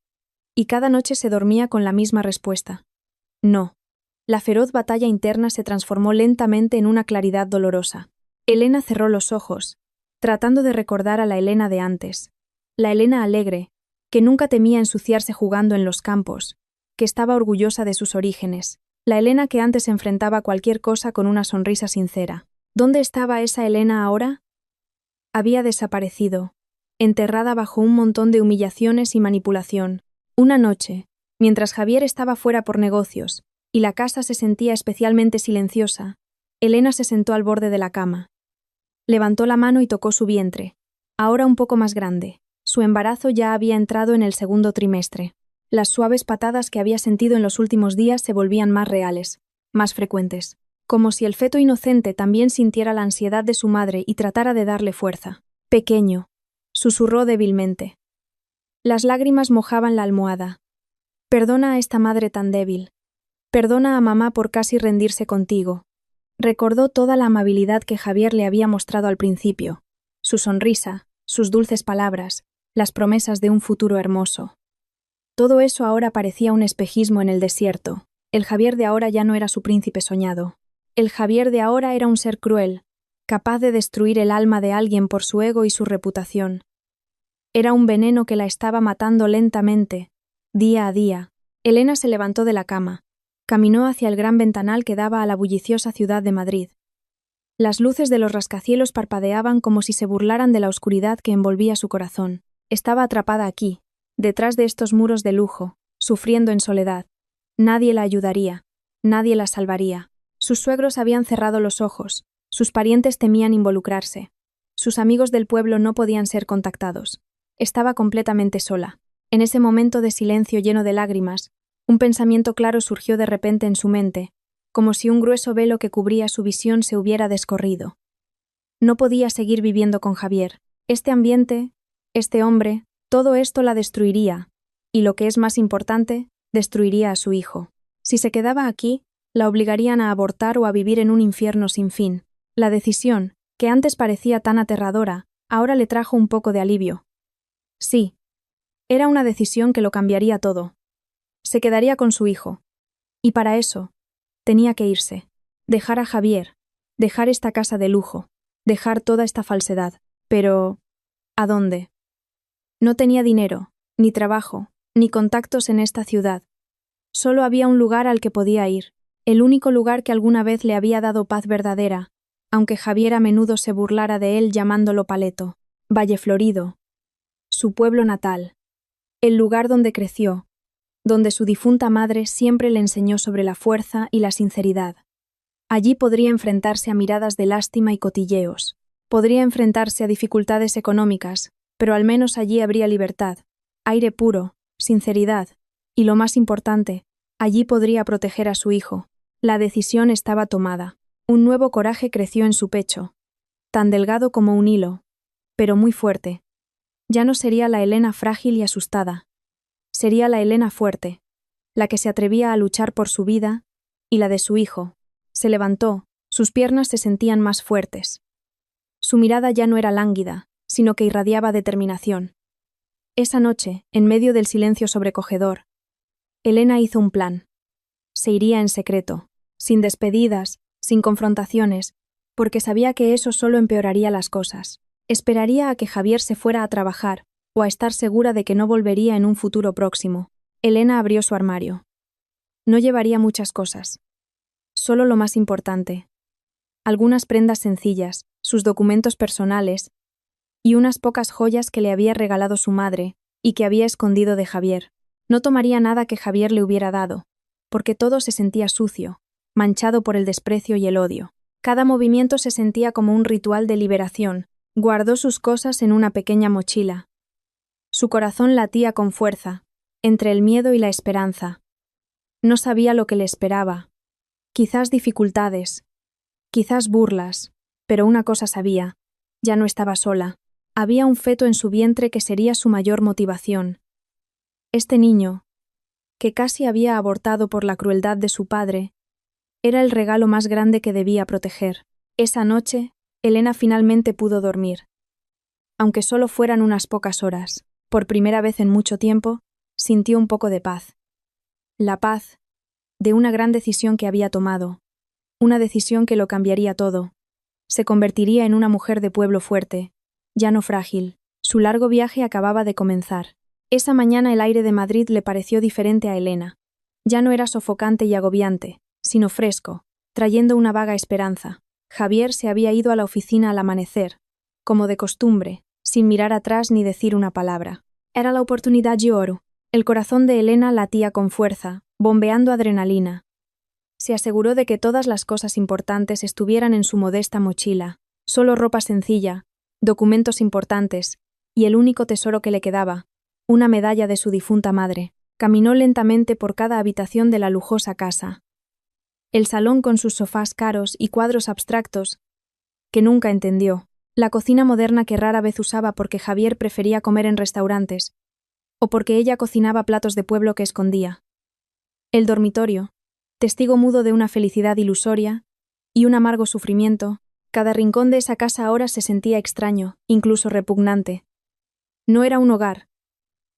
Y cada noche se dormía con la misma respuesta. No. La feroz batalla interna se transformó lentamente en una claridad dolorosa. Elena cerró los ojos, tratando de recordar a la Elena de antes. La Elena alegre, que nunca temía ensuciarse jugando en los campos, que estaba orgullosa de sus orígenes. La Elena que antes enfrentaba cualquier cosa con una sonrisa sincera. ¿Dónde estaba esa Elena ahora? Había desaparecido, enterrada bajo un montón de humillaciones y manipulación. Una noche, mientras Javier estaba fuera por negocios, y la casa se sentía especialmente silenciosa, Elena se sentó al borde de la cama. Levantó la mano y tocó su vientre, ahora un poco más grande. Su embarazo ya había entrado en el segundo trimestre. Las suaves patadas que había sentido en los últimos días se volvían más reales, más frecuentes, como si el feto inocente también sintiera la ansiedad de su madre y tratara de darle fuerza. Pequeño, susurró débilmente. Las lágrimas mojaban la almohada. Perdona a esta madre tan débil. Perdona a mamá por casi rendirse contigo. Recordó toda la amabilidad que Javier le había mostrado al principio, su sonrisa, sus dulces palabras, las promesas de un futuro hermoso. Todo eso ahora parecía un espejismo en el desierto. El Javier de ahora ya no era su príncipe soñado. El Javier de ahora era un ser cruel, capaz de destruir el alma de alguien por su ego y su reputación. Era un veneno que la estaba matando lentamente, día a día. Elena se levantó de la cama, caminó hacia el gran ventanal que daba a la bulliciosa ciudad de Madrid. Las luces de los rascacielos parpadeaban como si se burlaran de la oscuridad que envolvía su corazón. Estaba atrapada aquí, detrás de estos muros de lujo, sufriendo en soledad. Nadie la ayudaría, nadie la salvaría. Sus suegros habían cerrado los ojos, sus parientes temían involucrarse, sus amigos del pueblo no podían ser contactados. Estaba completamente sola. En ese momento de silencio lleno de lágrimas, un pensamiento claro surgió de repente en su mente, como si un grueso velo que cubría su visión se hubiera descorrido. No podía seguir viviendo con Javier. Este ambiente, este hombre, todo esto la destruiría, y lo que es más importante, destruiría a su hijo. Si se quedaba aquí, la obligarían a abortar o a vivir en un infierno sin fin. La decisión, que antes parecía tan aterradora, ahora le trajo un poco de alivio. Sí, era una decisión que lo cambiaría todo. Se quedaría con su hijo. Y para eso, tenía que irse. Dejar a Javier, dejar esta casa de lujo, dejar toda esta falsedad. Pero, ¿a dónde? No tenía dinero, ni trabajo, ni contactos en esta ciudad. Solo había un lugar al que podía ir, el único lugar que alguna vez le había dado paz verdadera, aunque Javier a menudo se burlara de él llamándolo Paleto. Valle Florido, su pueblo natal, el lugar donde creció, donde su difunta madre siempre le enseñó sobre la fuerza y la sinceridad. Allí podría enfrentarse a miradas de lástima y cotilleos, podría enfrentarse a dificultades económicas, pero al menos allí habría libertad, aire puro, sinceridad, y lo más importante, allí podría proteger a su hijo. La decisión estaba tomada. Un nuevo coraje creció en su pecho, tan delgado como un hilo, pero muy fuerte. Ya no sería la Elena frágil y asustada. Sería la Elena fuerte, la que se atrevía a luchar por su vida y la de su hijo. Se levantó, sus piernas se sentían más fuertes. Su mirada ya no era lánguida, sino que irradiaba determinación. Esa noche, en medio del silencio sobrecogedor, Elena hizo un plan. Se iría en secreto, sin despedidas, sin confrontaciones, porque sabía que eso solo empeoraría las cosas. Esperaría a que Javier se fuera a trabajar, o a estar segura de que no volvería en un futuro próximo. Elena abrió su armario. No llevaría muchas cosas. Solo lo más importante. Algunas prendas sencillas, sus documentos personales, y unas pocas joyas que le había regalado su madre, y que había escondido de Javier. No tomaría nada que Javier le hubiera dado, porque todo se sentía sucio, manchado por el desprecio y el odio. Cada movimiento se sentía como un ritual de liberación. Guardó sus cosas en una pequeña mochila. Su corazón latía con fuerza, entre el miedo y la esperanza. No sabía lo que le esperaba. Quizás dificultades, quizás burlas, pero una cosa sabía: ya no estaba sola. Había un feto en su vientre que sería su mayor motivación. Este niño, que casi había abortado por la crueldad de su padre, era el regalo más grande que debía proteger. Esa noche, Elena finalmente pudo dormir. Aunque solo fueran unas pocas horas, por primera vez en mucho tiempo, sintió un poco de paz. La paz de una gran decisión que había tomado, una decisión que lo cambiaría todo. Se convertiría en una mujer de pueblo fuerte, ya no frágil. Su largo viaje acababa de comenzar. Esa mañana el aire de Madrid le pareció diferente a Elena. Ya no era sofocante y agobiante, sino fresco, trayendo una vaga esperanza. Javier se había ido a la oficina al amanecer, como de costumbre, sin mirar atrás ni decir una palabra. Era la oportunidad de oro. El corazón de Elena latía con fuerza, bombeando adrenalina. Se aseguró de que todas las cosas importantes estuvieran en su modesta mochila, solo ropa sencilla, documentos importantes, y el único tesoro que le quedaba, una medalla de su difunta madre. Caminó lentamente por cada habitación de la lujosa casa. El salón con sus sofás caros y cuadros abstractos, que nunca entendió. La cocina moderna que rara vez usaba porque Javier prefería comer en restaurantes, o porque ella cocinaba platos de pueblo que escondía. El dormitorio, testigo mudo de una felicidad ilusoria y un amargo sufrimiento. Cada rincón de esa casa ahora se sentía extraño, incluso repugnante. No era un hogar,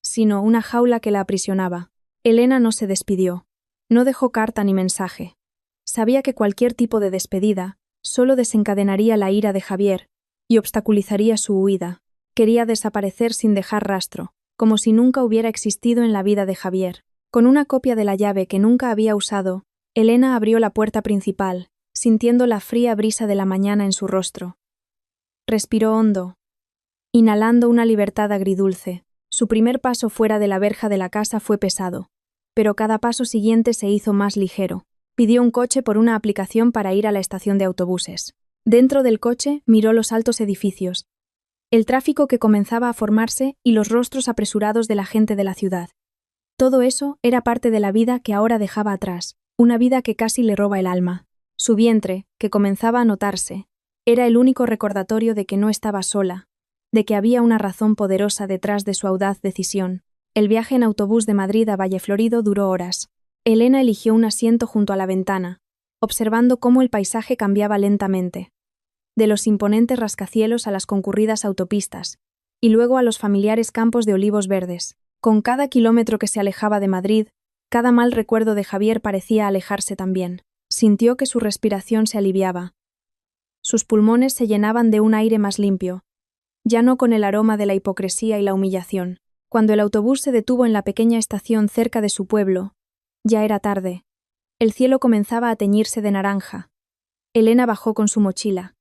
sino una jaula que la aprisionaba. Elena no se despidió. No dejó carta ni mensaje. Sabía que cualquier tipo de despedida solo desencadenaría la ira de Javier y obstaculizaría su huida. Quería desaparecer sin dejar rastro, como si nunca hubiera existido en la vida de Javier. Con una copia de la llave que nunca había usado, Elena abrió la puerta principal, sintiendo la fría brisa de la mañana en su rostro. Respiró hondo, inhalando una libertad agridulce. Su primer paso fuera de la verja de la casa fue pesado, pero cada paso siguiente se hizo más ligero. Pidió un coche por una aplicación para ir a la estación de autobuses. Dentro del coche miró los altos edificios, el tráfico que comenzaba a formarse y los rostros apresurados de la gente de la ciudad. Todo eso era parte de la vida que ahora dejaba atrás, una vida que casi le roba el alma. Su vientre, que comenzaba a notarse, era el único recordatorio de que no estaba sola, de que había una razón poderosa detrás de su audaz decisión. El viaje en autobús de Madrid a Valleflorido duró horas. Elena eligió un asiento junto a la ventana, observando cómo el paisaje cambiaba lentamente, de los imponentes rascacielos a las concurridas autopistas, y luego a los familiares campos de olivos verdes. Con cada kilómetro que se alejaba de Madrid, cada mal recuerdo de Javier parecía alejarse también. Sintió que su respiración se aliviaba. Sus pulmones se llenaban de un aire más limpio, ya no con el aroma de la hipocresía y la humillación. Cuando el autobús se detuvo en la pequeña estación cerca de su pueblo, ya era tarde. El cielo comenzaba a teñirse de naranja. Elena bajó con su mochila.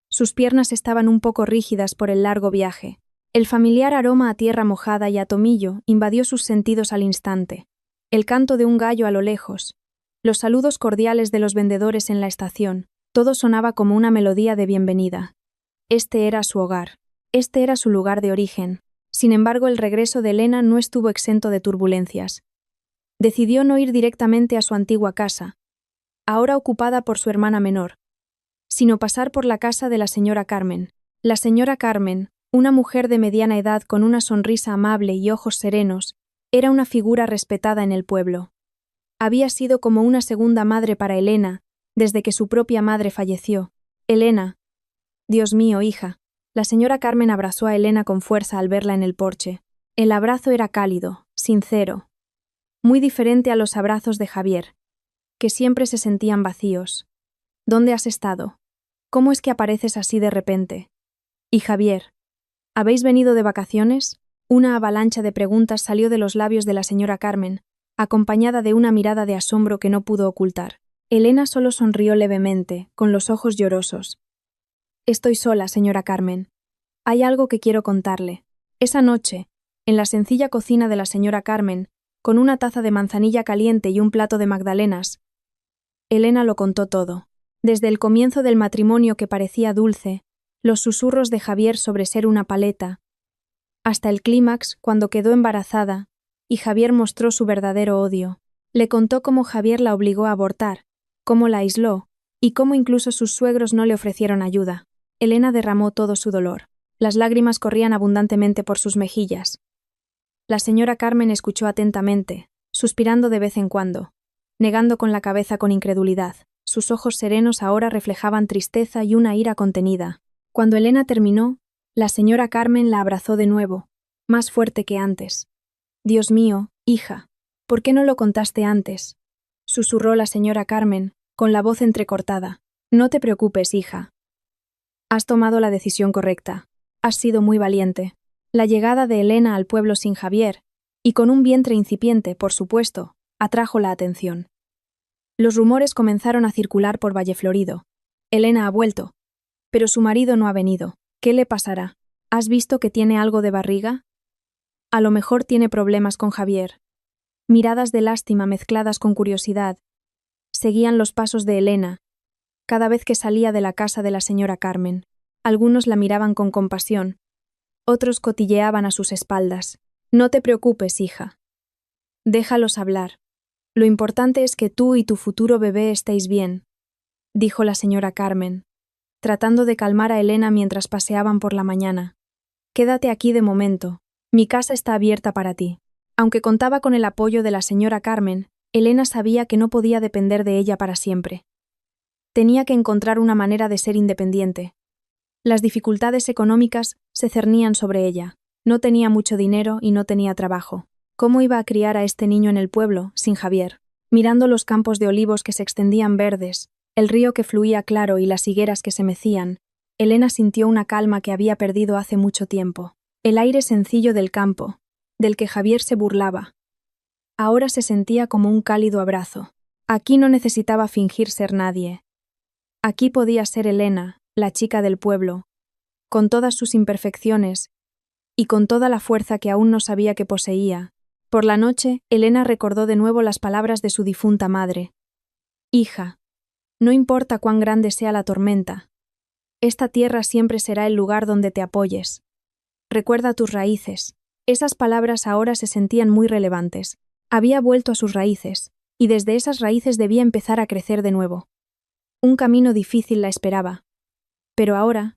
Sus piernas estaban un poco rígidas por el largo viaje. El familiar aroma a tierra mojada y a tomillo invadió sus sentidos al instante. El canto de un gallo a lo lejos, los saludos cordiales de los vendedores en la estación, todo sonaba como una melodía de bienvenida. Este era su hogar. Este era su lugar de origen. Sin embargo, el regreso de Elena no estuvo exento de turbulencias. Decidió no ir directamente a su antigua casa, ahora ocupada por su hermana menor, sino pasar por la casa de la señora Carmen. La señora Carmen, Una mujer de mediana edad con una sonrisa amable y ojos serenos, era una figura respetada en el pueblo. Había sido como una segunda madre para Elena, desde que su propia madre falleció. Elena. Dios mío, hija. La señora Carmen abrazó a Elena con fuerza al verla en el porche. El abrazo era cálido, sincero, muy diferente a los abrazos de Javier, que siempre se sentían vacíos. ¿Dónde has estado? ¿Cómo es que apareces así de repente? Y Javier, ¿habéis venido de vacaciones? Una avalancha de preguntas salió de los labios de la señora Carmen, acompañada de una mirada de asombro que no pudo ocultar. Elena solo sonrió levemente, con los ojos llorosos. Estoy sola, señora Carmen. Hay algo que quiero contarle. Esa noche, en la sencilla cocina de la señora Carmen, con una taza de manzanilla caliente y un plato de magdalenas, Elena lo contó todo. Desde el comienzo del matrimonio que parecía dulce, los susurros de Javier sobre ser una paleta, hasta el clímax cuando quedó embarazada, y Javier mostró su verdadero odio. Le contó cómo Javier la obligó a abortar, cómo la aisló, y cómo incluso sus suegros no le ofrecieron ayuda. Elena derramó todo su dolor. Las lágrimas corrían abundantemente por sus mejillas. La señora Carmen escuchó atentamente, suspirando de vez en cuando, negando con la cabeza con incredulidad. Sus ojos serenos ahora reflejaban tristeza y una ira contenida. Cuando Elena terminó, la señora Carmen la abrazó de nuevo, más fuerte que antes. Dios mío, hija, ¿por qué no lo contaste antes? Susurró la señora Carmen, con la voz entrecortada. No te preocupes, hija. Has tomado la decisión correcta. Has sido muy valiente. La llegada de Elena al pueblo sin Javier, y con un vientre incipiente, por supuesto, atrajo la atención. Los rumores comenzaron a circular por Valleflorido. Elena ha vuelto, pero su marido no ha venido. ¿Qué le pasará? ¿Has visto que tiene algo de barriga? A lo mejor tiene problemas con Javier. Miradas de lástima mezcladas con curiosidad seguían los pasos de Elena, cada vez que salía de la casa de la señora Carmen. Algunos la miraban con compasión, otros cotilleaban a sus espaldas. No te preocupes, hija. Déjalos hablar. Lo importante es que tú y tu futuro bebé estéis bien, dijo la señora Carmen, tratando de calmar a Elena mientras paseaban por la mañana. Quédate aquí de momento. Mi casa está abierta para ti. Aunque contaba con el apoyo de la señora Carmen, Elena sabía que no podía depender de ella para siempre. Tenía que encontrar una manera de ser independiente. Las dificultades económicas se cernían sobre ella. No tenía mucho dinero y no tenía trabajo. ¿Cómo iba a criar a este niño en el pueblo, sin Javier? Mirando los campos de olivos que se extendían verdes, el río que fluía claro y las higueras que se mecían, Elena sintió una calma que había perdido hace mucho tiempo. El aire sencillo del campo, del que Javier se burlaba, ahora se sentía como un cálido abrazo. Aquí no necesitaba fingir ser nadie. Aquí podía ser Elena, la chica del pueblo, con todas sus imperfecciones y con toda la fuerza que aún no sabía que poseía. Por la noche, Elena recordó de nuevo las palabras de su difunta madre. Hija, no importa cuán grande sea la tormenta, esta tierra siempre será el lugar donde te apoyes. Recuerda tus raíces. Esas palabras ahora se sentían muy relevantes. Había vuelto a sus raíces, y desde esas raíces debía empezar a crecer de nuevo. Un camino difícil la esperaba. Pero ahora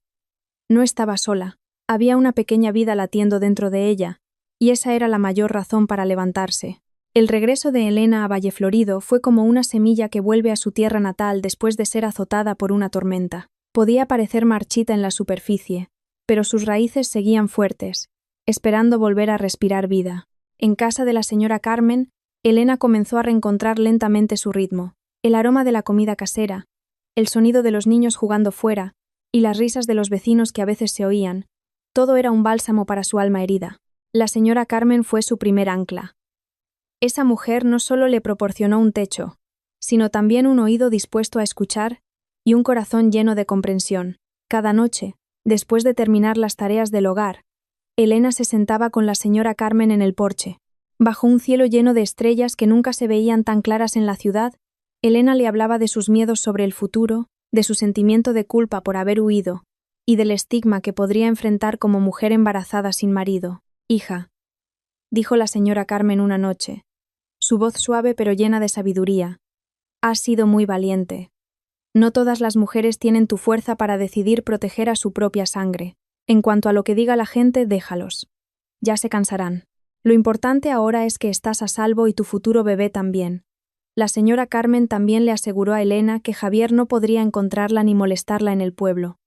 no estaba sola. Había una pequeña vida latiendo dentro de ella, y esa era la mayor razón para levantarse. El regreso de Elena a Valleflorido fue como una semilla que vuelve a su tierra natal después de ser azotada por una tormenta. Podía parecer marchita en la superficie, pero sus raíces seguían fuertes, esperando volver a respirar vida. En casa de la señora Carmen, Elena comenzó a reencontrar lentamente su ritmo. El aroma de la comida casera, el sonido de los niños jugando fuera, y las risas de los vecinos que a veces se oían, todo era un bálsamo para su alma herida. La señora Carmen fue su primer ancla. Esa mujer no solo le proporcionó un techo, sino también un oído dispuesto a escuchar y un corazón lleno de comprensión. Cada noche, después de terminar las tareas del hogar, Elena se sentaba con la señora Carmen en el porche. Bajo un cielo lleno de estrellas que nunca se veían tan claras en la ciudad, Elena le hablaba de sus miedos sobre el futuro, de su sentimiento de culpa por haber huido, y del estigma que podría enfrentar como mujer embarazada sin marido. Hija, dijo la señora Carmen una noche, su voz suave pero llena de sabiduría, has sido muy valiente. No todas las mujeres tienen tu fuerza para decidir proteger a su propia sangre. En cuanto a lo que diga la gente, déjalos. Ya se cansarán. Lo importante ahora es que estás a salvo y tu futuro bebé también. La señora Carmen también le aseguró a Elena que Javier no podría encontrarla ni molestarla en el pueblo.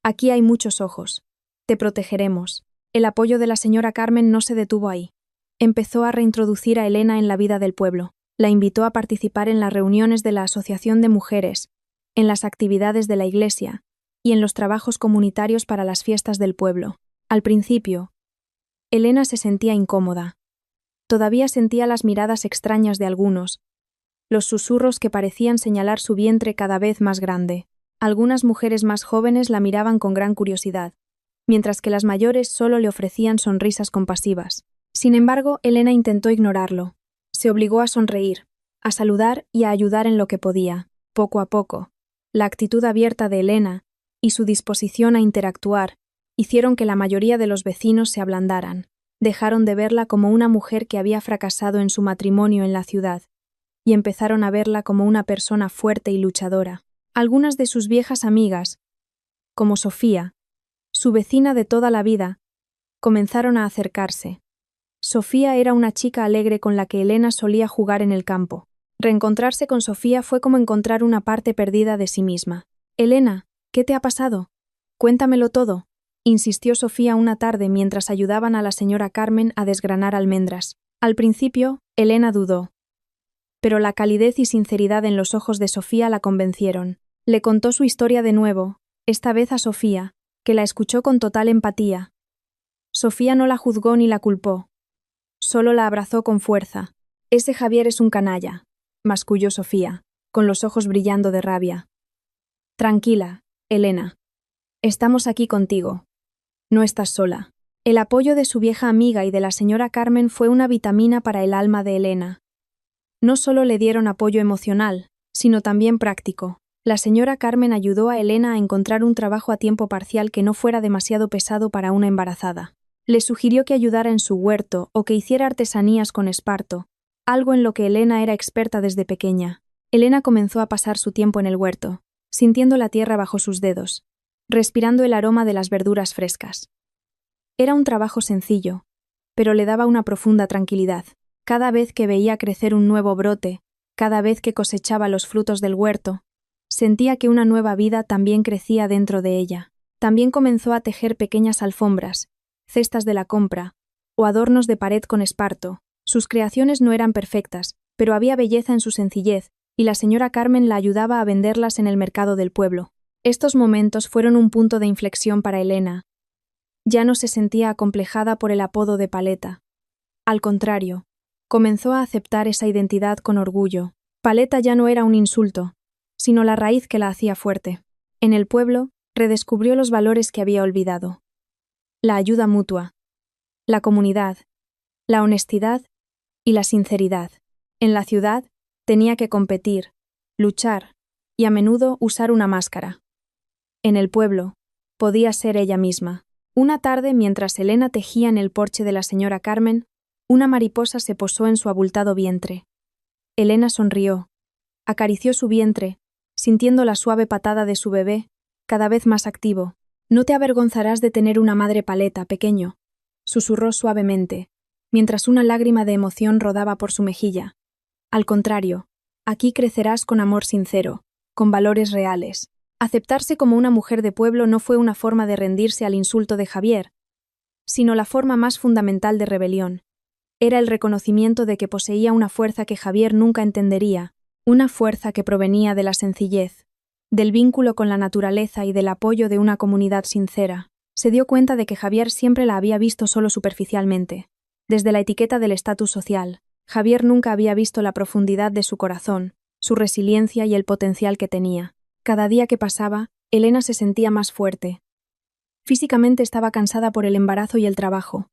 Aquí hay muchos ojos. Te protegeremos. El apoyo de la señora Carmen no se detuvo ahí. Empezó a reintroducir a Elena en la vida del pueblo. La invitó a participar en las reuniones de la Asociación de Mujeres, en las actividades de la iglesia y en los trabajos comunitarios para las fiestas del pueblo. Al principio, Elena se sentía incómoda. Todavía sentía las miradas extrañas de algunos, los susurros que parecían señalar su vientre cada vez más grande. Algunas mujeres más jóvenes la miraban con gran curiosidad, mientras que las mayores solo le ofrecían sonrisas compasivas. Sin embargo, Elena intentó ignorarlo. Se obligó a sonreír, a saludar y a ayudar en lo que podía. Poco a poco, la actitud abierta de Elena y su disposición a interactuar hicieron que la mayoría de los vecinos se ablandaran. Dejaron de verla como una mujer que había fracasado en su matrimonio en la ciudad y empezaron a verla como una persona fuerte y luchadora. Algunas de sus viejas amigas, como Sofía, su vecina de toda la vida, comenzaron a acercarse. Sofía era una chica alegre con la que Elena solía jugar en el campo. Reencontrarse con Sofía fue como encontrar una parte perdida de sí misma. «Elena, ¿qué te ha pasado? Cuéntamelo todo», insistió Sofía una tarde mientras ayudaban a la señora Carmen a desgranar almendras. Al principio, Elena dudó, pero la calidez y sinceridad en los ojos de Sofía la convencieron. Le contó su historia de nuevo, esta vez a Sofía, que la escuchó con total empatía. Sofía no la juzgó ni la culpó. Solo la abrazó con fuerza. «Ese Javier es un canalla», masculló Sofía, con los ojos brillando de rabia. «Tranquila, Elena. Estamos aquí contigo. No estás sola». El apoyo de su vieja amiga y de la señora Carmen fue una vitamina para el alma de Elena. No solo le dieron apoyo emocional, sino también práctico. La señora Carmen ayudó a Elena a encontrar un trabajo a tiempo parcial que no fuera demasiado pesado para una embarazada. Le sugirió que ayudara en su huerto o que hiciera artesanías con esparto, algo en lo que Elena era experta desde pequeña. Elena comenzó a pasar su tiempo en el huerto, sintiendo la tierra bajo sus dedos, respirando el aroma de las verduras frescas. Era un trabajo sencillo, pero le daba una profunda tranquilidad. Cada vez que veía crecer un nuevo brote, cada vez que cosechaba los frutos del huerto, sentía que una nueva vida también crecía dentro de ella. También comenzó a tejer pequeñas alfombras, cestas de la compra o adornos de pared con esparto. Sus creaciones no eran perfectas, pero había belleza en su sencillez, y la señora Carmen la ayudaba a venderlas en el mercado del pueblo. Estos momentos fueron un punto de inflexión para Elena. Ya no se sentía acomplejada por el apodo de Paleta. Al contrario, comenzó a aceptar esa identidad con orgullo. Paleta ya no era un insulto, sino la raíz que la hacía fuerte. En el pueblo, redescubrió los valores que había olvidado. La ayuda mutua, la comunidad, la honestidad y la sinceridad. En la ciudad, tenía que competir, luchar y a menudo usar una máscara. En el pueblo, podía ser ella misma. Una tarde, mientras Elena tejía en el porche de la señora Carmen, una mariposa se posó en su abultado vientre. Elena sonrió, acarició su vientre, sintiendo la suave patada de su bebé, cada vez más activo. «No te avergonzarás de tener una madre Paleta, pequeño», susurró suavemente, mientras una lágrima de emoción rodaba por su mejilla. «Al contrario, aquí crecerás con amor sincero, con valores reales». Aceptarse como una mujer de pueblo no fue una forma de rendirse al insulto de Javier, sino la forma más fundamental de rebelión. Era el reconocimiento de que poseía una fuerza que Javier nunca entendería, una fuerza que provenía de la sencillez, del vínculo con la naturaleza y del apoyo de una comunidad sincera. Se dio cuenta de que Javier siempre la había visto solo superficialmente. Desde la etiqueta del estatus social, Javier nunca había visto la profundidad de su corazón, su resiliencia y el potencial que tenía. Cada día que pasaba, Elena se sentía más fuerte. Físicamente estaba cansada por el embarazo y el trabajo,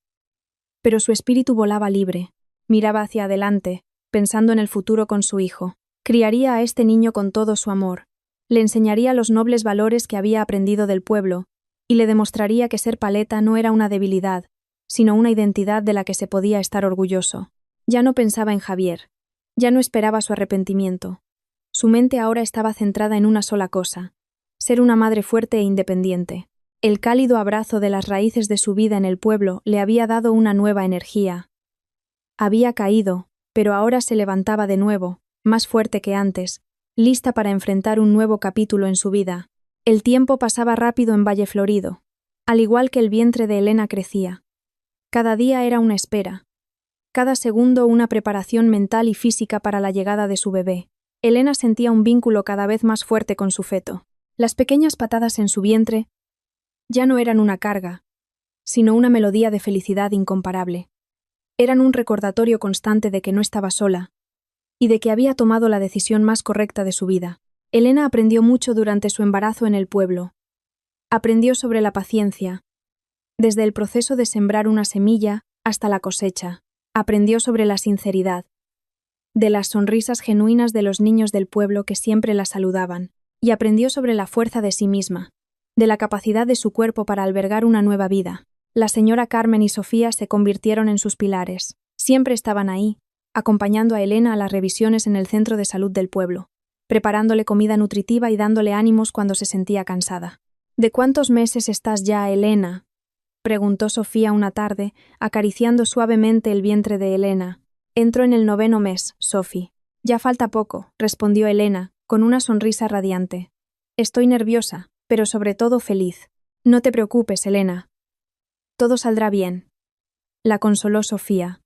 pero su espíritu volaba libre, miraba hacia adelante, pensando en el futuro con su hijo. Criaría a este niño con todo su amor, le enseñaría los nobles valores que había aprendido del pueblo, y le demostraría que ser Paleta no era una debilidad, sino una identidad de la que se podía estar orgulloso. Ya no pensaba en Javier, ya no esperaba su arrepentimiento. Su mente ahora estaba centrada en una sola cosa: ser una madre fuerte e independiente. El cálido abrazo de las raíces de su vida en el pueblo le había dado una nueva energía. Había caído, pero ahora se levantaba de nuevo, más fuerte que antes, lista para enfrentar un nuevo capítulo en su vida. El tiempo pasaba rápido en Valle Florido, al igual que el vientre de Elena crecía. Cada día era una espera. Cada segundo una preparación mental y física para la llegada de su bebé. Elena sentía un vínculo cada vez más fuerte con su feto. Las pequeñas patadas en su vientre ya no eran una carga, sino una melodía de felicidad incomparable. Eran un recordatorio constante de que no estaba sola y de que había tomado la decisión más correcta de su vida. Elena aprendió mucho durante su embarazo en el pueblo. Aprendió sobre la paciencia, desde el proceso de sembrar una semilla hasta la cosecha. Aprendió sobre la sinceridad, de las sonrisas genuinas de los niños del pueblo que siempre la saludaban, y aprendió sobre la fuerza de sí misma, de la capacidad de su cuerpo para albergar una nueva vida. La señora Carmen y Sofía se convirtieron en sus pilares. Siempre estaban ahí, acompañando a Elena a las revisiones en el centro de salud del pueblo, preparándole comida nutritiva y dándole ánimos cuando se sentía cansada. ¿De cuántos meses estás ya, Elena?, preguntó Sofía una tarde, acariciando suavemente el vientre de Elena. Entro en el 9º mes, Sophie. Ya falta poco, respondió Elena, con una sonrisa radiante. Estoy nerviosa, pero sobre todo feliz. No te preocupes, Elena. Todo saldrá bien. La consoló Sofía,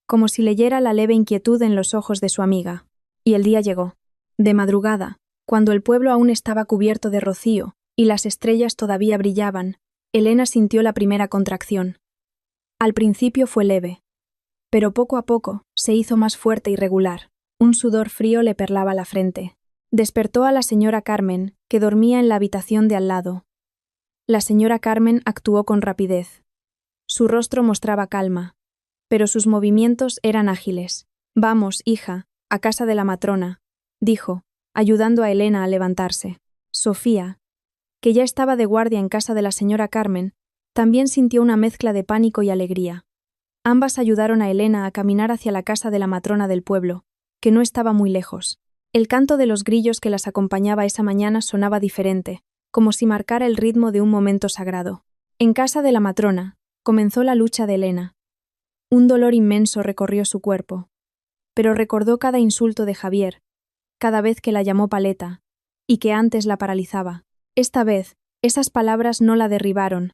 como si leyera la leve inquietud en los ojos de su amiga. Y el día llegó. De madrugada, cuando el pueblo aún estaba cubierto de rocío y las estrellas todavía brillaban, Elena sintió la primera contracción. Al principio fue leve, pero poco a poco se hizo más fuerte y regular. Un sudor frío le perlaba la frente. Despertó a la señora Carmen, que dormía en la habitación de al lado. La señora Carmen actuó con rapidez. Su rostro mostraba calma, pero sus movimientos eran ágiles. Vamos, hija, a casa de la matrona, dijo, ayudando a Elena a levantarse. Sofía, que ya estaba de guardia en casa de la señora Carmen, también sintió una mezcla de pánico y alegría. Ambas ayudaron a Elena a caminar hacia la casa de la matrona del pueblo, que no estaba muy lejos. El canto de los grillos que las acompañaba esa mañana sonaba diferente, como si marcara el ritmo de un momento sagrado. En casa de la matrona, comenzó la lucha de Elena. Un dolor inmenso recorrió su cuerpo, pero recordó cada insulto de Javier, cada vez que la llamó paleta, y que antes la paralizaba. Esta vez, esas palabras no la derribaron,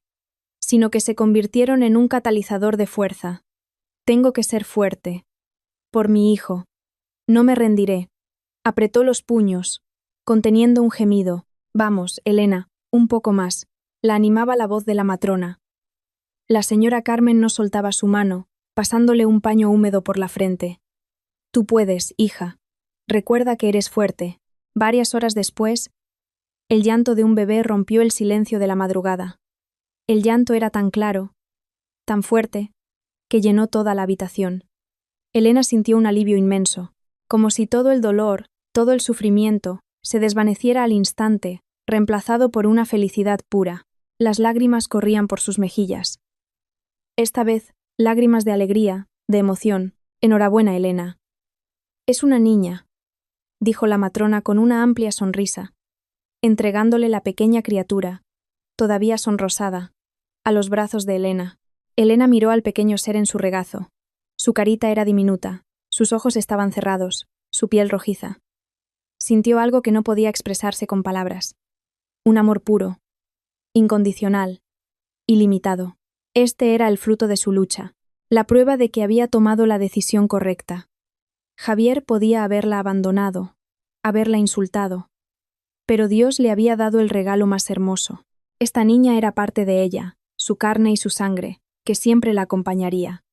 sino que se convirtieron en un catalizador de fuerza. Tengo que ser fuerte. Por mi hijo. No me rendiré. Apretó los puños, conteniendo un gemido. Vamos, Elena, un poco más. La animaba la voz de la matrona. La señora Carmen no soltaba su mano, pasándole un paño húmedo por la frente. Tú puedes, hija. Recuerda que eres fuerte. Varias horas después, el llanto de un bebé rompió el silencio de la madrugada. El llanto era tan claro, tan fuerte, que llenó toda la habitación. Elena sintió un alivio inmenso, como si todo el dolor, todo el sufrimiento, se desvaneciera al instante, reemplazado por una felicidad pura. Las lágrimas corrían por sus mejillas. Esta vez, lágrimas de alegría, de emoción. Enhorabuena, Elena. Es una niña, dijo la matrona con una amplia sonrisa, entregándole la pequeña criatura, todavía sonrosada, a los brazos de Elena. Elena miró al pequeño ser en su regazo. Su carita era diminuta, sus ojos estaban cerrados, su piel rojiza. Sintió algo que no podía expresarse con palabras. Un amor puro, incondicional, ilimitado. Este era el fruto de su lucha, la prueba de que había tomado la decisión correcta. Javier podía haberla abandonado, haberla insultado, pero Dios le había dado el regalo más hermoso. Esta niña era parte de ella, su carne y su sangre, que siempre la acompañaría.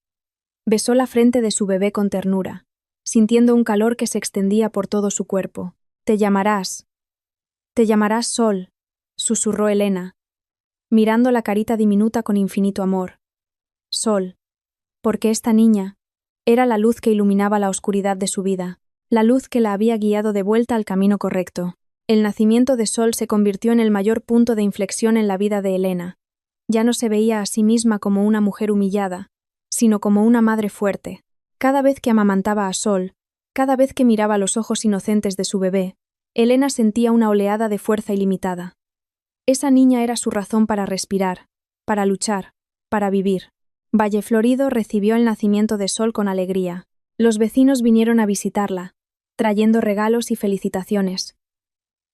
Besó la frente de su bebé con ternura, sintiendo un calor que se extendía por todo su cuerpo. Te llamarás Sol, susurró Elena, mirando la carita diminuta con infinito amor. Sol, porque esta niña era la luz que iluminaba la oscuridad de su vida, la luz que la había guiado de vuelta al camino correcto. El nacimiento de Sol se convirtió en el mayor punto de inflexión en la vida de Elena. Ya no se veía a sí misma como una mujer humillada, sino como una madre fuerte. Cada vez que amamantaba a Sol, cada vez que miraba los ojos inocentes de su bebé, Elena sentía una oleada de fuerza ilimitada. Esa niña era su razón para respirar, para luchar, para vivir. Valleflorido recibió el nacimiento de Sol con alegría. Los vecinos vinieron a visitarla, trayendo regalos y felicitaciones.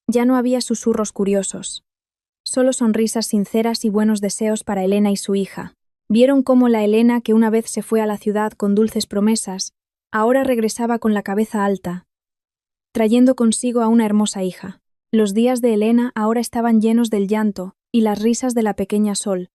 Ya no había susurros curiosos, solo sonrisas sinceras y buenos deseos para Elena y su hija. Vieron cómo la Elena que una vez se fue a la ciudad con dulces promesas, ahora regresaba con la cabeza alta, trayendo consigo a una hermosa hija. Los días de Elena ahora estaban llenos del llanto y las risas de la pequeña Sol.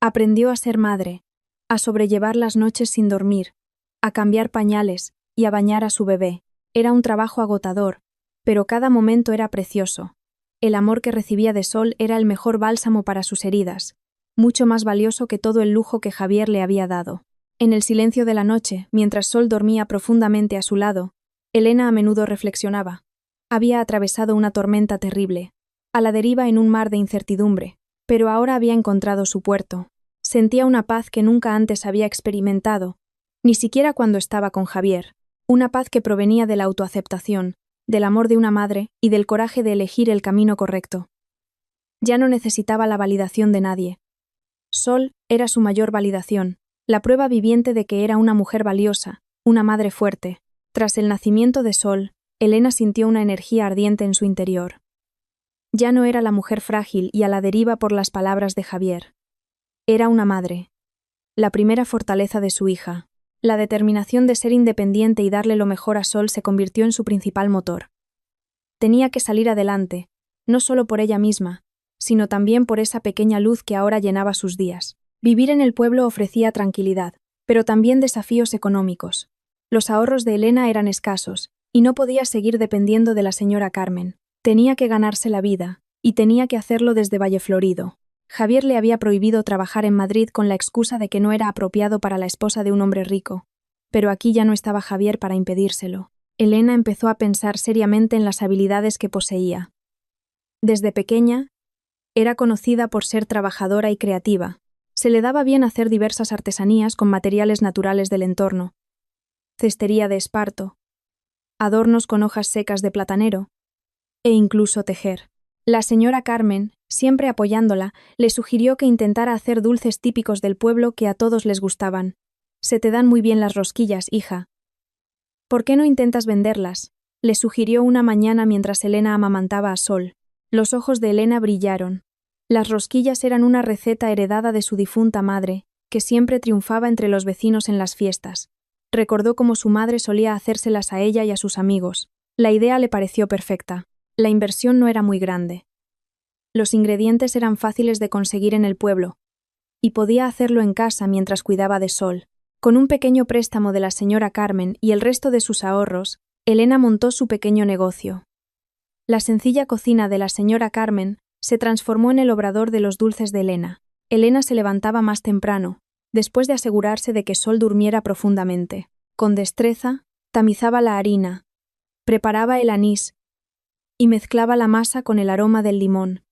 Aprendió a ser madre, a sobrellevar las noches sin dormir, a cambiar pañales y a bañar a su bebé. Era un trabajo agotador, pero cada momento era precioso. El amor que recibía de Sol era el mejor bálsamo para sus heridas, mucho más valioso que todo el lujo que Javier le había dado. En el silencio de la noche, mientras Sol dormía profundamente a su lado, Elena a menudo reflexionaba. Había atravesado una tormenta terrible, a la deriva en un mar de incertidumbre, pero ahora había encontrado su puerto. Sentía una paz que nunca antes había experimentado, ni siquiera cuando estaba con Javier, una paz que provenía de la autoaceptación, del amor de una madre y del coraje de elegir el camino correcto. Ya no necesitaba la validación de nadie. Sol era su mayor validación, la prueba viviente de que era una mujer valiosa, una madre fuerte. Tras el nacimiento de Sol, Elena sintió una energía ardiente en su interior. Ya no era la mujer frágil y a la deriva por las palabras de Javier. Era una madre. La primera fortaleza de su hija. La determinación de ser independiente y darle lo mejor a Sol se convirtió en su principal motor. Tenía que salir adelante, no solo por ella misma, sino también por esa pequeña luz que ahora llenaba sus días. Vivir en el pueblo ofrecía tranquilidad, pero también desafíos económicos. Los ahorros de Elena eran escasos, y no podía seguir dependiendo de la señora Carmen. Tenía que ganarse la vida, y tenía que hacerlo desde Valleflorido. Javier le había prohibido trabajar en Madrid con la excusa de que no era apropiado para la esposa de un hombre rico. Pero aquí ya no estaba Javier para impedírselo. Elena empezó a pensar seriamente en las habilidades que poseía. Desde pequeña, era conocida por ser trabajadora y creativa. Se le daba bien hacer diversas artesanías con materiales naturales del entorno. Cestería de esparto, adornos con hojas secas de platanero, e incluso tejer. La señora Carmen, siempre apoyándola, le sugirió que intentara hacer dulces típicos del pueblo que a todos les gustaban. «Se te dan muy bien las rosquillas, hija. ¿Por qué no intentas venderlas?», le sugirió una mañana mientras Elena amamantaba a Sol. Los ojos de Elena brillaron. Las rosquillas eran una receta heredada de su difunta madre, que siempre triunfaba entre los vecinos en las fiestas. Recordó cómo su madre solía hacérselas a ella y a sus amigos. La idea le pareció perfecta. La inversión no era muy grande. Los ingredientes eran fáciles de conseguir en el pueblo, y podía hacerlo en casa mientras cuidaba de Sol. Con un pequeño préstamo de la señora Carmen y el resto de sus ahorros, Elena montó su pequeño negocio. La sencilla cocina de la señora Carmen se transformó en el obrador de los dulces de Elena. Elena se levantaba más temprano, después de asegurarse de que Sol durmiera profundamente. Con destreza, tamizaba la harina, preparaba el anís y mezclaba la masa con el aroma del limón.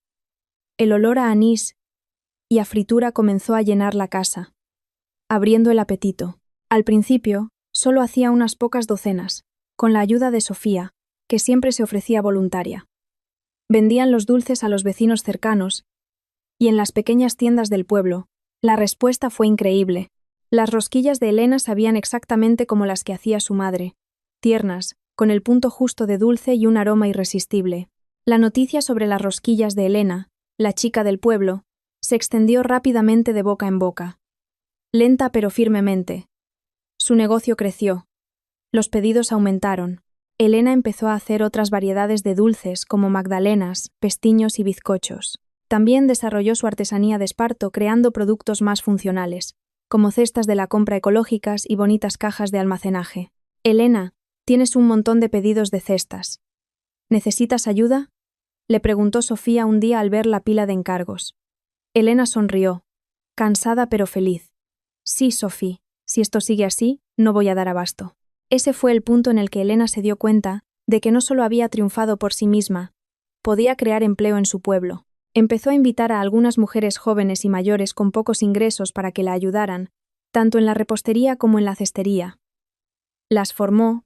El olor a anís y a fritura comenzó a llenar la casa, abriendo el apetito. Al principio, solo hacía unas pocas docenas, con la ayuda de Sofía, que siempre se ofrecía voluntaria. Vendían los dulces a los vecinos cercanos, y en las pequeñas tiendas del pueblo, la respuesta fue increíble. Las rosquillas de Elena sabían exactamente como las que hacía su madre, tiernas, con el punto justo de dulce y un aroma irresistible. La noticia sobre las rosquillas de Elena, la chica del pueblo, se extendió rápidamente de boca en boca. Lenta pero firmemente. Su negocio creció. Los pedidos aumentaron. Elena empezó a hacer otras variedades de dulces como magdalenas, pestiños y bizcochos. También desarrolló su artesanía de esparto creando productos más funcionales, como cestas de la compra ecológicas y bonitas cajas de almacenaje. «Elena, tienes un montón de pedidos de cestas. ¿Necesitas ayuda?», le preguntó Sofía un día al ver la pila de encargos. Elena sonrió, cansada pero feliz. «Sí, Sofía, si esto sigue así, no voy a dar abasto». Ese fue el punto en el que Elena se dio cuenta de que no solo había triunfado por sí misma, podía crear empleo en su pueblo. Empezó a invitar a algunas mujeres jóvenes y mayores con pocos ingresos para que la ayudaran, tanto en la repostería como en la cestería. Las formó,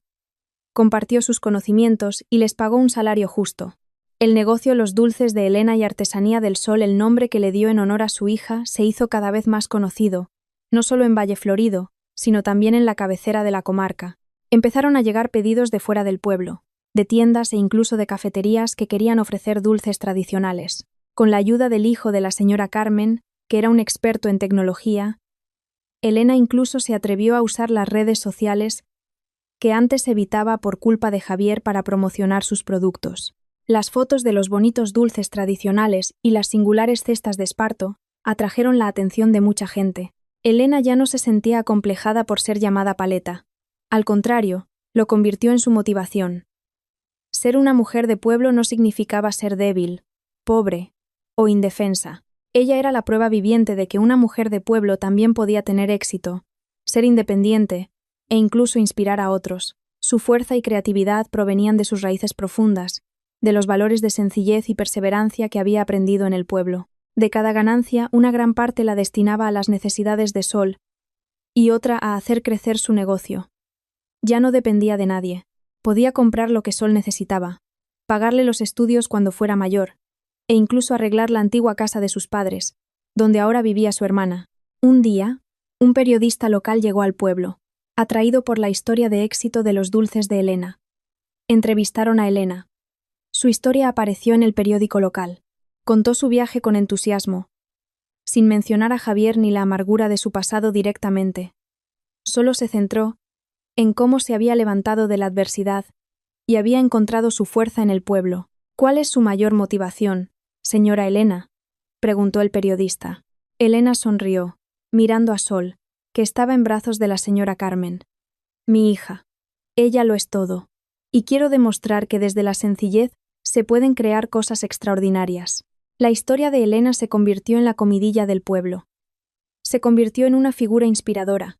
compartió sus conocimientos y les pagó un salario justo. El negocio Los Dulces de Elena y Artesanía del Sol, el nombre que le dio en honor a su hija, se hizo cada vez más conocido, no solo en Valleflorido, sino también en la cabecera de la comarca. Empezaron a llegar pedidos de fuera del pueblo, de tiendas e incluso de cafeterías que querían ofrecer dulces tradicionales. Con la ayuda del hijo de la señora Carmen, que era un experto en tecnología, Elena incluso se atrevió a usar las redes sociales que antes evitaba por culpa de Javier para promocionar sus productos. Las fotos de los bonitos dulces tradicionales y las singulares cestas de esparto atrajeron la atención de mucha gente. Elena ya no se sentía acomplejada por ser llamada paleta. Al contrario, lo convirtió en su motivación. Ser una mujer de pueblo no significaba ser débil, pobre o indefensa. Ella era la prueba viviente de que una mujer de pueblo también podía tener éxito, ser independiente e incluso inspirar a otros. Su fuerza y creatividad provenían de sus raíces profundas, de los valores de sencillez y perseverancia que había aprendido en el pueblo. De cada ganancia, una gran parte la destinaba a las necesidades de Sol y otra a hacer crecer su negocio. Ya no dependía de nadie. Podía comprar lo que Sol necesitaba, pagarle los estudios cuando fuera mayor, e incluso arreglar la antigua casa de sus padres, donde ahora vivía su hermana. Un día, un periodista local llegó al pueblo, atraído por la historia de éxito de los dulces de Elena. Entrevistaron a Elena. Su historia apareció en el periódico local. Contó su viaje con entusiasmo, sin mencionar a Javier ni la amargura de su pasado directamente. Solo se centró en cómo se había levantado de la adversidad y había encontrado su fuerza en el pueblo. ¿Cuál es su mayor motivación, señora Elena?, preguntó el periodista. Elena sonrió, mirando a Sol, que estaba en brazos de la señora Carmen. Mi hija. Ella lo es todo. Y quiero demostrar que desde la sencillez se pueden crear cosas extraordinarias. La historia de Elena se convirtió en la comidilla del pueblo. Se convirtió en una figura inspiradora,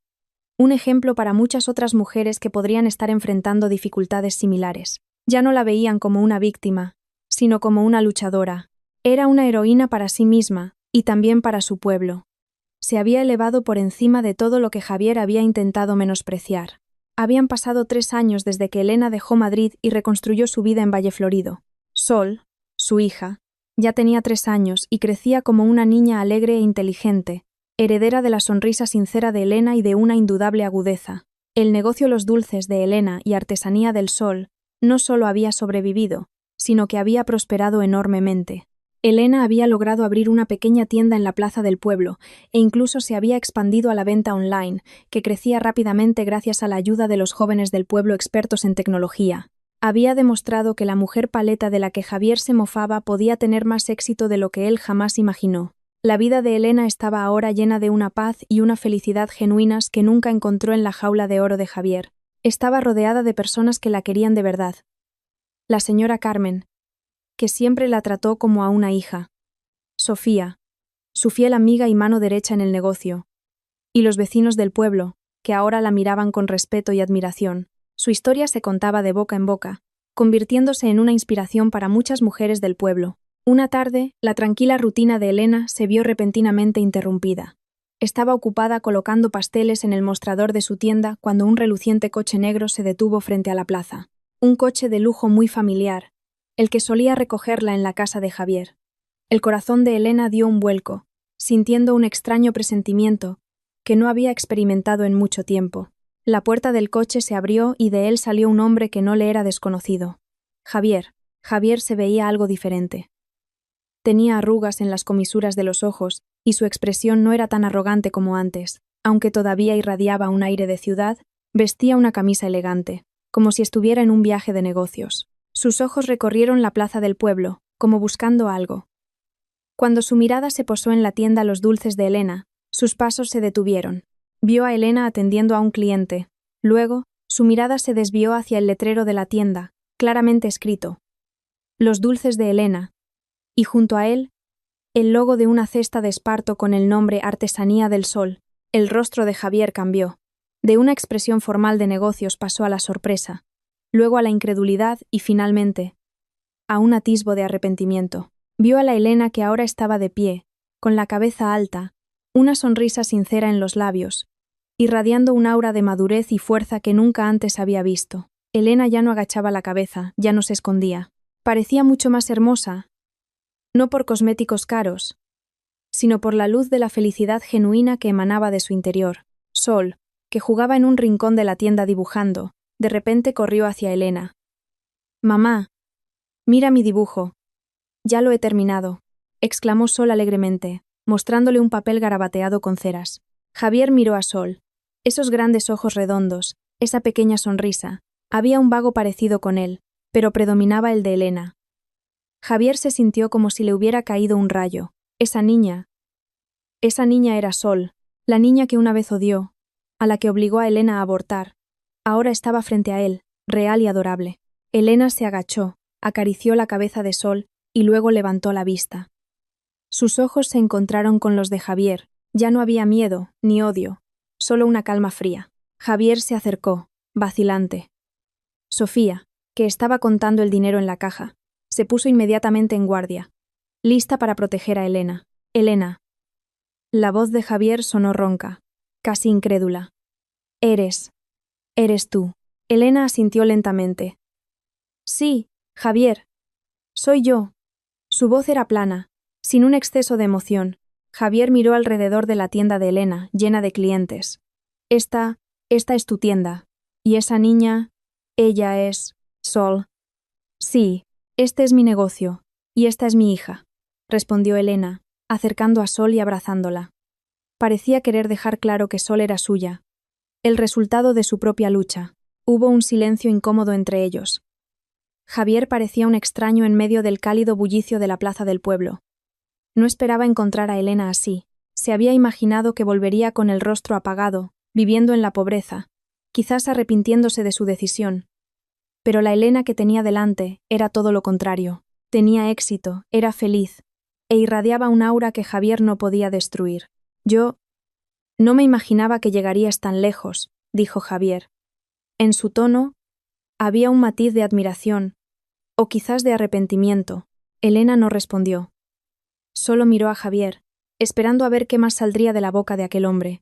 un ejemplo para muchas otras mujeres que podrían estar enfrentando dificultades similares. Ya no la veían como una víctima, sino como una luchadora. Era una heroína para sí misma y también para su pueblo. Se había elevado por encima de todo lo que Javier había intentado menospreciar. Habían pasado 3 años desde que Elena dejó Madrid y reconstruyó su vida en Valleflorido. Sol, su hija, ya tenía 3 años y crecía como una niña alegre e inteligente, heredera de la sonrisa sincera de Elena y de una indudable agudeza. El negocio Los Dulces de Elena y Artesanía del Sol no solo había sobrevivido, sino que había prosperado enormemente. Elena había logrado abrir una pequeña tienda en la plaza del pueblo e incluso se había expandido a la venta online, que crecía rápidamente gracias a la ayuda de los jóvenes del pueblo expertos en tecnología. Había demostrado que la mujer paleta de la que Javier se mofaba podía tener más éxito de lo que él jamás imaginó. La vida de Elena estaba ahora llena de una paz y una felicidad genuinas que nunca encontró en la jaula de oro de Javier. Estaba rodeada de personas que la querían de verdad. La señora Carmen, que siempre la trató como a una hija. Sofía, su fiel amiga y mano derecha en el negocio. Y los vecinos del pueblo, que ahora la miraban con respeto y admiración. Su historia se contaba de boca en boca, convirtiéndose en una inspiración para muchas mujeres del pueblo. Una tarde, la tranquila rutina de Elena se vio repentinamente interrumpida. Estaba ocupada colocando pasteles en el mostrador de su tienda cuando un reluciente coche negro se detuvo frente a la plaza. Un coche de lujo muy familiar, el que solía recogerla en la casa de Javier. El corazón de Elena dio un vuelco, sintiendo un extraño presentimiento que no había experimentado en mucho tiempo. La puerta del coche se abrió y de él salió un hombre que no le era desconocido. Javier. Javier se veía algo diferente. Tenía arrugas en las comisuras de los ojos y su expresión no era tan arrogante como antes. Aunque todavía irradiaba un aire de ciudad, vestía una camisa elegante, como si estuviera en un viaje de negocios. Sus ojos recorrieron la plaza del pueblo, como buscando algo. Cuando su mirada se posó en la tienda Los Dulces de Elena, sus pasos se detuvieron. Vio a Elena atendiendo a un cliente. Luego, su mirada se desvió hacia el letrero de la tienda, claramente escrito: Los Dulces de Elena, y junto a él, el logo de una cesta de esparto con el nombre Artesanía del Sol. El rostro de Javier cambió. De una expresión formal de negocios pasó a la sorpresa, luego a la incredulidad y finalmente a un atisbo de arrepentimiento. Vio a la Elena que ahora estaba de pie, con la cabeza alta, una sonrisa sincera en los labios, irradiando un aura de madurez y fuerza que nunca antes había visto. Elena ya no agachaba la cabeza, ya no se escondía. Parecía mucho más hermosa, no por cosméticos caros, sino por la luz de la felicidad genuina que emanaba de su interior. Sol, que jugaba en un rincón de la tienda dibujando, de repente corrió hacia Elena. «Mamá, mira mi dibujo. Ya lo he terminado», exclamó Sol alegremente, mostrándole un papel garabateado con ceras. Javier miró a Sol. Esos grandes ojos redondos, esa pequeña sonrisa, había un vago parecido con él, pero predominaba el de Elena. Javier se sintió como si le hubiera caído un rayo. Esa niña era Sol, la niña que una vez odió, a la que obligó a Elena a abortar. Ahora estaba frente a él, real y adorable. Elena se agachó, acarició la cabeza de Sol y luego levantó la vista. Sus ojos se encontraron con los de Javier. Ya no había miedo, ni odio, solo una calma fría. Javier se acercó, vacilante. Sofía, que estaba contando el dinero en la caja, se puso inmediatamente en guardia, lista para proteger a Elena. «Elena». La voz de Javier sonó ronca, casi incrédula. Eres tú». Elena asintió lentamente. «Sí, Javier. Soy yo». Su voz era plana, sin un exceso de emoción. Javier miró alrededor de la tienda de Elena, llena de clientes. Esta es tu tienda. ¿Y esa niña? Ella es Sol». «Sí, este es mi negocio, y esta es mi hija», respondió Elena, acercando a Sol y abrazándola. Parecía querer dejar claro que Sol era suya, el resultado de su propia lucha. Hubo un silencio incómodo entre ellos. Javier parecía un extraño en medio del cálido bullicio de la plaza del pueblo. No esperaba encontrar a Elena así. Se había imaginado que volvería con el rostro apagado, viviendo en la pobreza, quizás arrepintiéndose de su decisión. Pero la Elena que tenía delante era todo lo contrario. Tenía éxito, era feliz, e irradiaba un aura que Javier no podía destruir. «Yo no me imaginaba que llegarías tan lejos», dijo Javier. En su tono había un matiz de admiración, o quizás de arrepentimiento. Elena no respondió. Solo miró a Javier, esperando a ver qué más saldría de la boca de aquel hombre.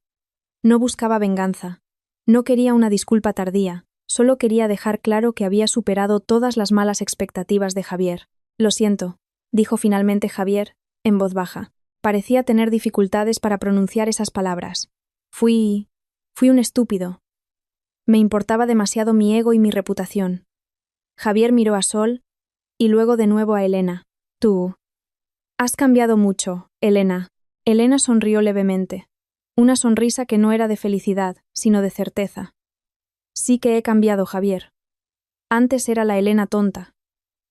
No buscaba venganza. No quería una disculpa tardía. Solo quería dejar claro que había superado todas las malas expectativas de Javier. «Lo siento», dijo finalmente Javier, en voz baja. Parecía tener dificultades para pronunciar esas palabras. Fui un estúpido. Me importaba demasiado mi ego y mi reputación». Javier miró a Sol y luego de nuevo a Elena. «Tú has cambiado mucho, Elena». Elena sonrió levemente. Una sonrisa que no era de felicidad, sino de certeza. «Sí que he cambiado, Javier. Antes era la Elena tonta,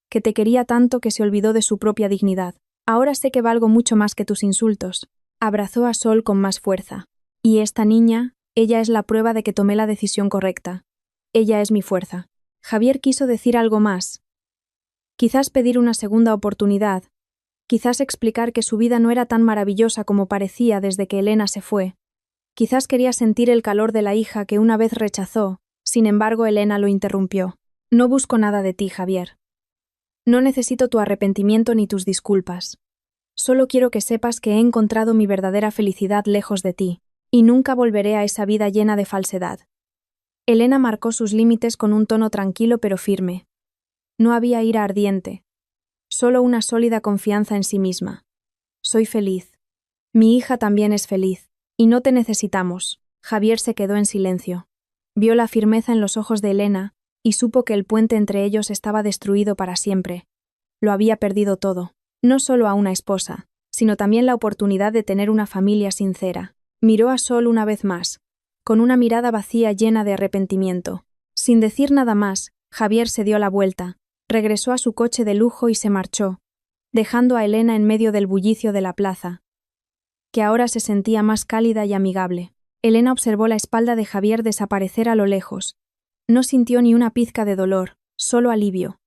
que te quería tanto que se olvidó de su propia dignidad. Ahora sé que valgo mucho más que tus insultos». Abrazó a Sol con más fuerza. «Y esta niña, ella es la prueba de que tomé la decisión correcta. Ella es mi fuerza». Javier quiso decir algo más. Quizás pedir una segunda oportunidad. Quizás explicar que su vida no era tan maravillosa como parecía desde que Elena se fue. Quizás quería sentir el calor de la hija que una vez rechazó. Sin embargo, Elena lo interrumpió. «No busco nada de ti, Javier. No necesito tu arrepentimiento ni tus disculpas. Solo quiero que sepas que he encontrado mi verdadera felicidad lejos de ti, y nunca volveré a esa vida llena de falsedad». Elena marcó sus límites con un tono tranquilo pero firme. No había ira ardiente, solo una sólida confianza en sí misma. «Soy feliz. Mi hija también es feliz, y no te necesitamos». Javier se quedó en silencio. Vio la firmeza en los ojos de Elena y supo que el puente entre ellos estaba destruido para siempre. Lo había perdido todo, no solo a una esposa, sino también la oportunidad de tener una familia sincera. Miró a Sol una vez más, con una mirada vacía llena de arrepentimiento. Sin decir nada más, Javier se dio la vuelta, regresó a su coche de lujo y se marchó, dejando a Elena en medio del bullicio de la plaza, que ahora se sentía más cálida y amigable. Elena observó la espalda de Javier desaparecer a lo lejos. No sintió ni una pizca de dolor, solo alivio.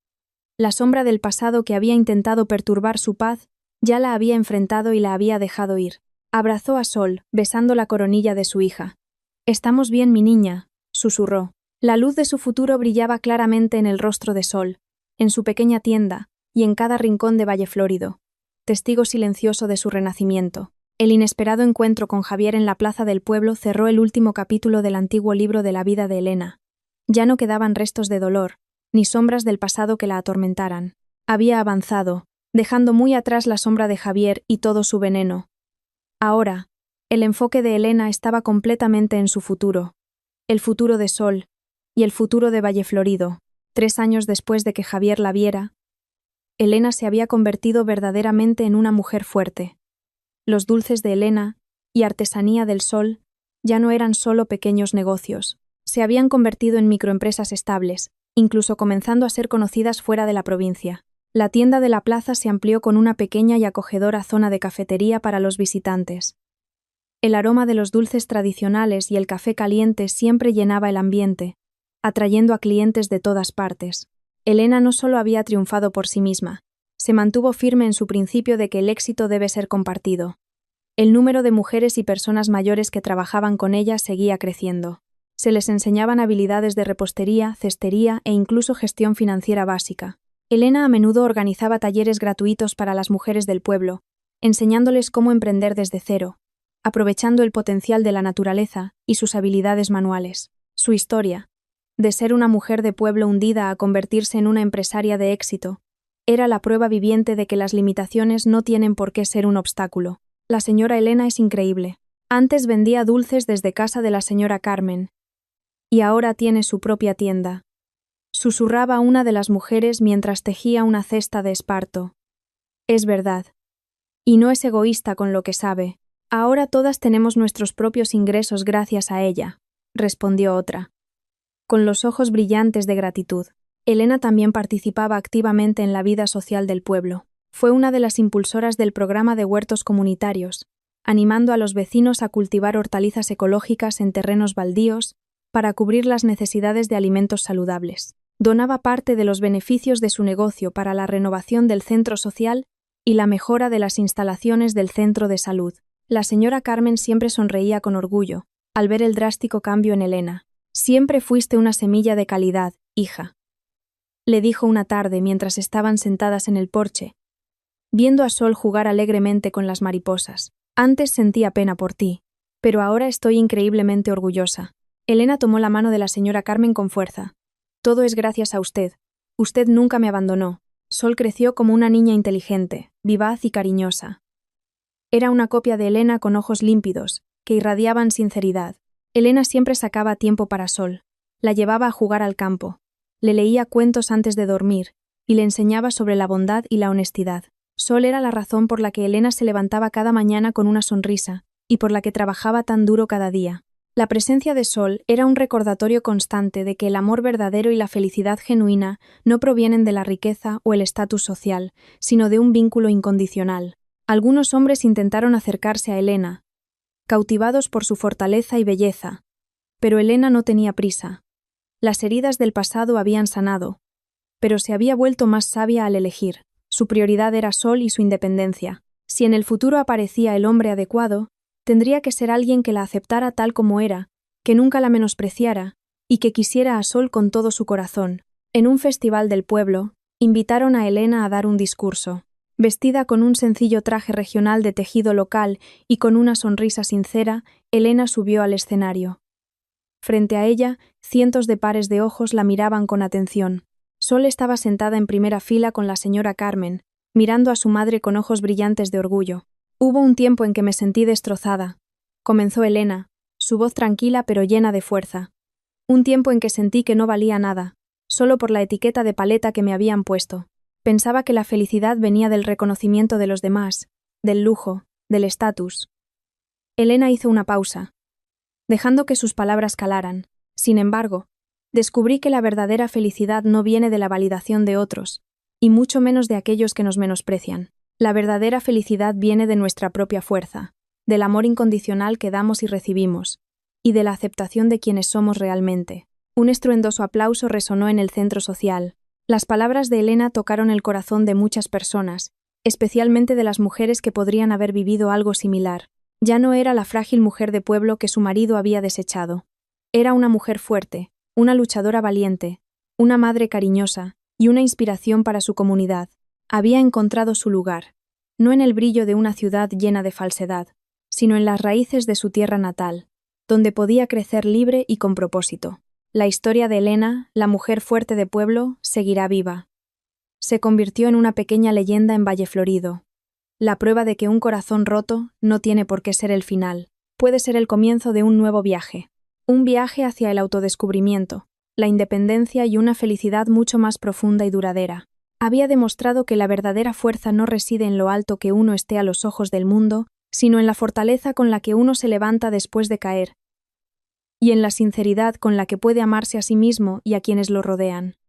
La sombra del pasado que había intentado perturbar su paz ya la había enfrentado y la había dejado ir. Abrazó a Sol, besando la coronilla de su hija. «Estamos bien, mi niña», susurró. La luz de su futuro brillaba claramente en el rostro de Sol, en su pequeña tienda y en cada rincón de Valle Flórido, testigo silencioso de su renacimiento. El inesperado encuentro con Javier en la plaza del pueblo cerró el último capítulo del antiguo libro de la vida de Elena. Ya no quedaban restos de dolor, ni sombras del pasado que la atormentaran. Había avanzado, dejando muy atrás la sombra de Javier y todo su veneno. Ahora, el enfoque de Elena estaba completamente en su futuro, el futuro de Sol y el futuro de Valleflorido. 3 años después de que Javier la viera, Elena se había convertido verdaderamente en una mujer fuerte. Los dulces de Elena y artesanía del Sol ya no eran solo pequeños negocios, se habían convertido en microempresas estables, incluso comenzando a ser conocidas fuera de la provincia. La tienda de la plaza se amplió con una pequeña y acogedora zona de cafetería para los visitantes. El aroma de los dulces tradicionales y el café caliente siempre llenaba el ambiente, atrayendo a clientes de todas partes. Elena no solo había triunfado por sí misma, se mantuvo firme en su principio de que el éxito debe ser compartido. El número de mujeres y personas mayores que trabajaban con ella seguía creciendo. Se les enseñaban habilidades de repostería, cestería e incluso gestión financiera básica. Elena a menudo organizaba talleres gratuitos para las mujeres del pueblo, enseñándoles cómo emprender desde cero, aprovechando el potencial de la naturaleza y sus habilidades manuales. Su historia, de ser una mujer de pueblo hundida a convertirse en una empresaria de éxito, era la prueba viviente de que las limitaciones no tienen por qué ser un obstáculo. La señora Elena es increíble. Antes vendía dulces desde casa de la señora Carmen, y ahora tiene su propia tienda. Susurraba una de las mujeres mientras tejía una cesta de esparto. Es verdad. Y no es egoísta con lo que sabe. Ahora todas tenemos nuestros propios ingresos gracias a ella, respondió otra, con los ojos brillantes de gratitud. Elena también participaba activamente en la vida social del pueblo. Fue una de las impulsoras del programa de huertos comunitarios, animando a los vecinos a cultivar hortalizas ecológicas en terrenos baldíos para cubrir las necesidades de alimentos saludables. Donaba parte de los beneficios de su negocio para la renovación del centro social y la mejora de las instalaciones del centro de salud. La señora Carmen siempre sonreía con orgullo al ver el drástico cambio en Elena. Siempre fuiste una semilla de calidad, hija, le dijo una tarde mientras estaban sentadas en el porche, viendo a Sol jugar alegremente con las mariposas. Antes sentía pena por ti, pero ahora estoy increíblemente orgullosa. Elena tomó la mano de la señora Carmen con fuerza. Todo es gracias a usted. Usted nunca me abandonó. Sol creció como una niña inteligente, vivaz y cariñosa. Era una copia de Elena con ojos límpidos, que irradiaban sinceridad. Elena siempre sacaba tiempo para Sol. La llevaba a jugar al campo. Le leía cuentos antes de dormir, y le enseñaba sobre la bondad y la honestidad. Sol era la razón por la que Elena se levantaba cada mañana con una sonrisa, y por la que trabajaba tan duro cada día. La presencia de Sol era un recordatorio constante de que el amor verdadero y la felicidad genuina no provienen de la riqueza o el estatus social, sino de un vínculo incondicional. Algunos hombres intentaron acercarse a Elena, cautivados por su fortaleza y belleza, pero Elena no tenía prisa. Las heridas del pasado habían sanado, pero se había vuelto más sabia al elegir. Su prioridad era Sol y su independencia. Si en el futuro aparecía el hombre adecuado, tendría que ser alguien que la aceptara tal como era, que nunca la menospreciara y que quisiera a Sol con todo su corazón. En un festival del pueblo, invitaron a Elena a dar un discurso. Vestida con un sencillo traje regional de tejido local y con una sonrisa sincera, Elena subió al escenario. Frente a ella, cientos de pares de ojos la miraban con atención. Sol estaba sentada en primera fila con la señora Carmen, mirando a su madre con ojos brillantes de orgullo. Hubo un tiempo en que me sentí destrozada, comenzó Elena, su voz tranquila pero llena de fuerza. Un tiempo en que sentí que no valía nada, solo por la etiqueta de paleta que me habían puesto. Pensaba que la felicidad venía del reconocimiento de los demás, del lujo, del estatus. Elena hizo una pausa, dejando que sus palabras calaran. Sin embargo, descubrí que la verdadera felicidad no viene de la validación de otros, y mucho menos de aquellos que nos menosprecian. La verdadera felicidad viene de nuestra propia fuerza, del amor incondicional que damos y recibimos, y de la aceptación de quienes somos realmente. Un estruendoso aplauso resonó en el centro social. Las palabras de Elena tocaron el corazón de muchas personas, especialmente de las mujeres que podrían haber vivido algo similar. Ya no era la frágil mujer de pueblo que su marido había desechado. Era una mujer fuerte, una luchadora valiente, una madre cariñosa y una inspiración para su comunidad. Había encontrado su lugar, no en el brillo de una ciudad llena de falsedad, sino en las raíces de su tierra natal, donde podía crecer libre y con propósito. La historia de Elena, la mujer fuerte de pueblo, seguirá viva. se convirtió en una pequeña leyenda en Valle Florido. La prueba de que un corazón roto no tiene por qué ser el final, puede ser el comienzo de un nuevo viaje. Un viaje hacia el autodescubrimiento, la independencia y una felicidad mucho más profunda y duradera. Había demostrado que la verdadera fuerza no reside en lo alto que uno esté a los ojos del mundo, sino en la fortaleza con la que uno se levanta después de caer, y en la sinceridad con la que puede amarse a sí mismo y a quienes lo rodean.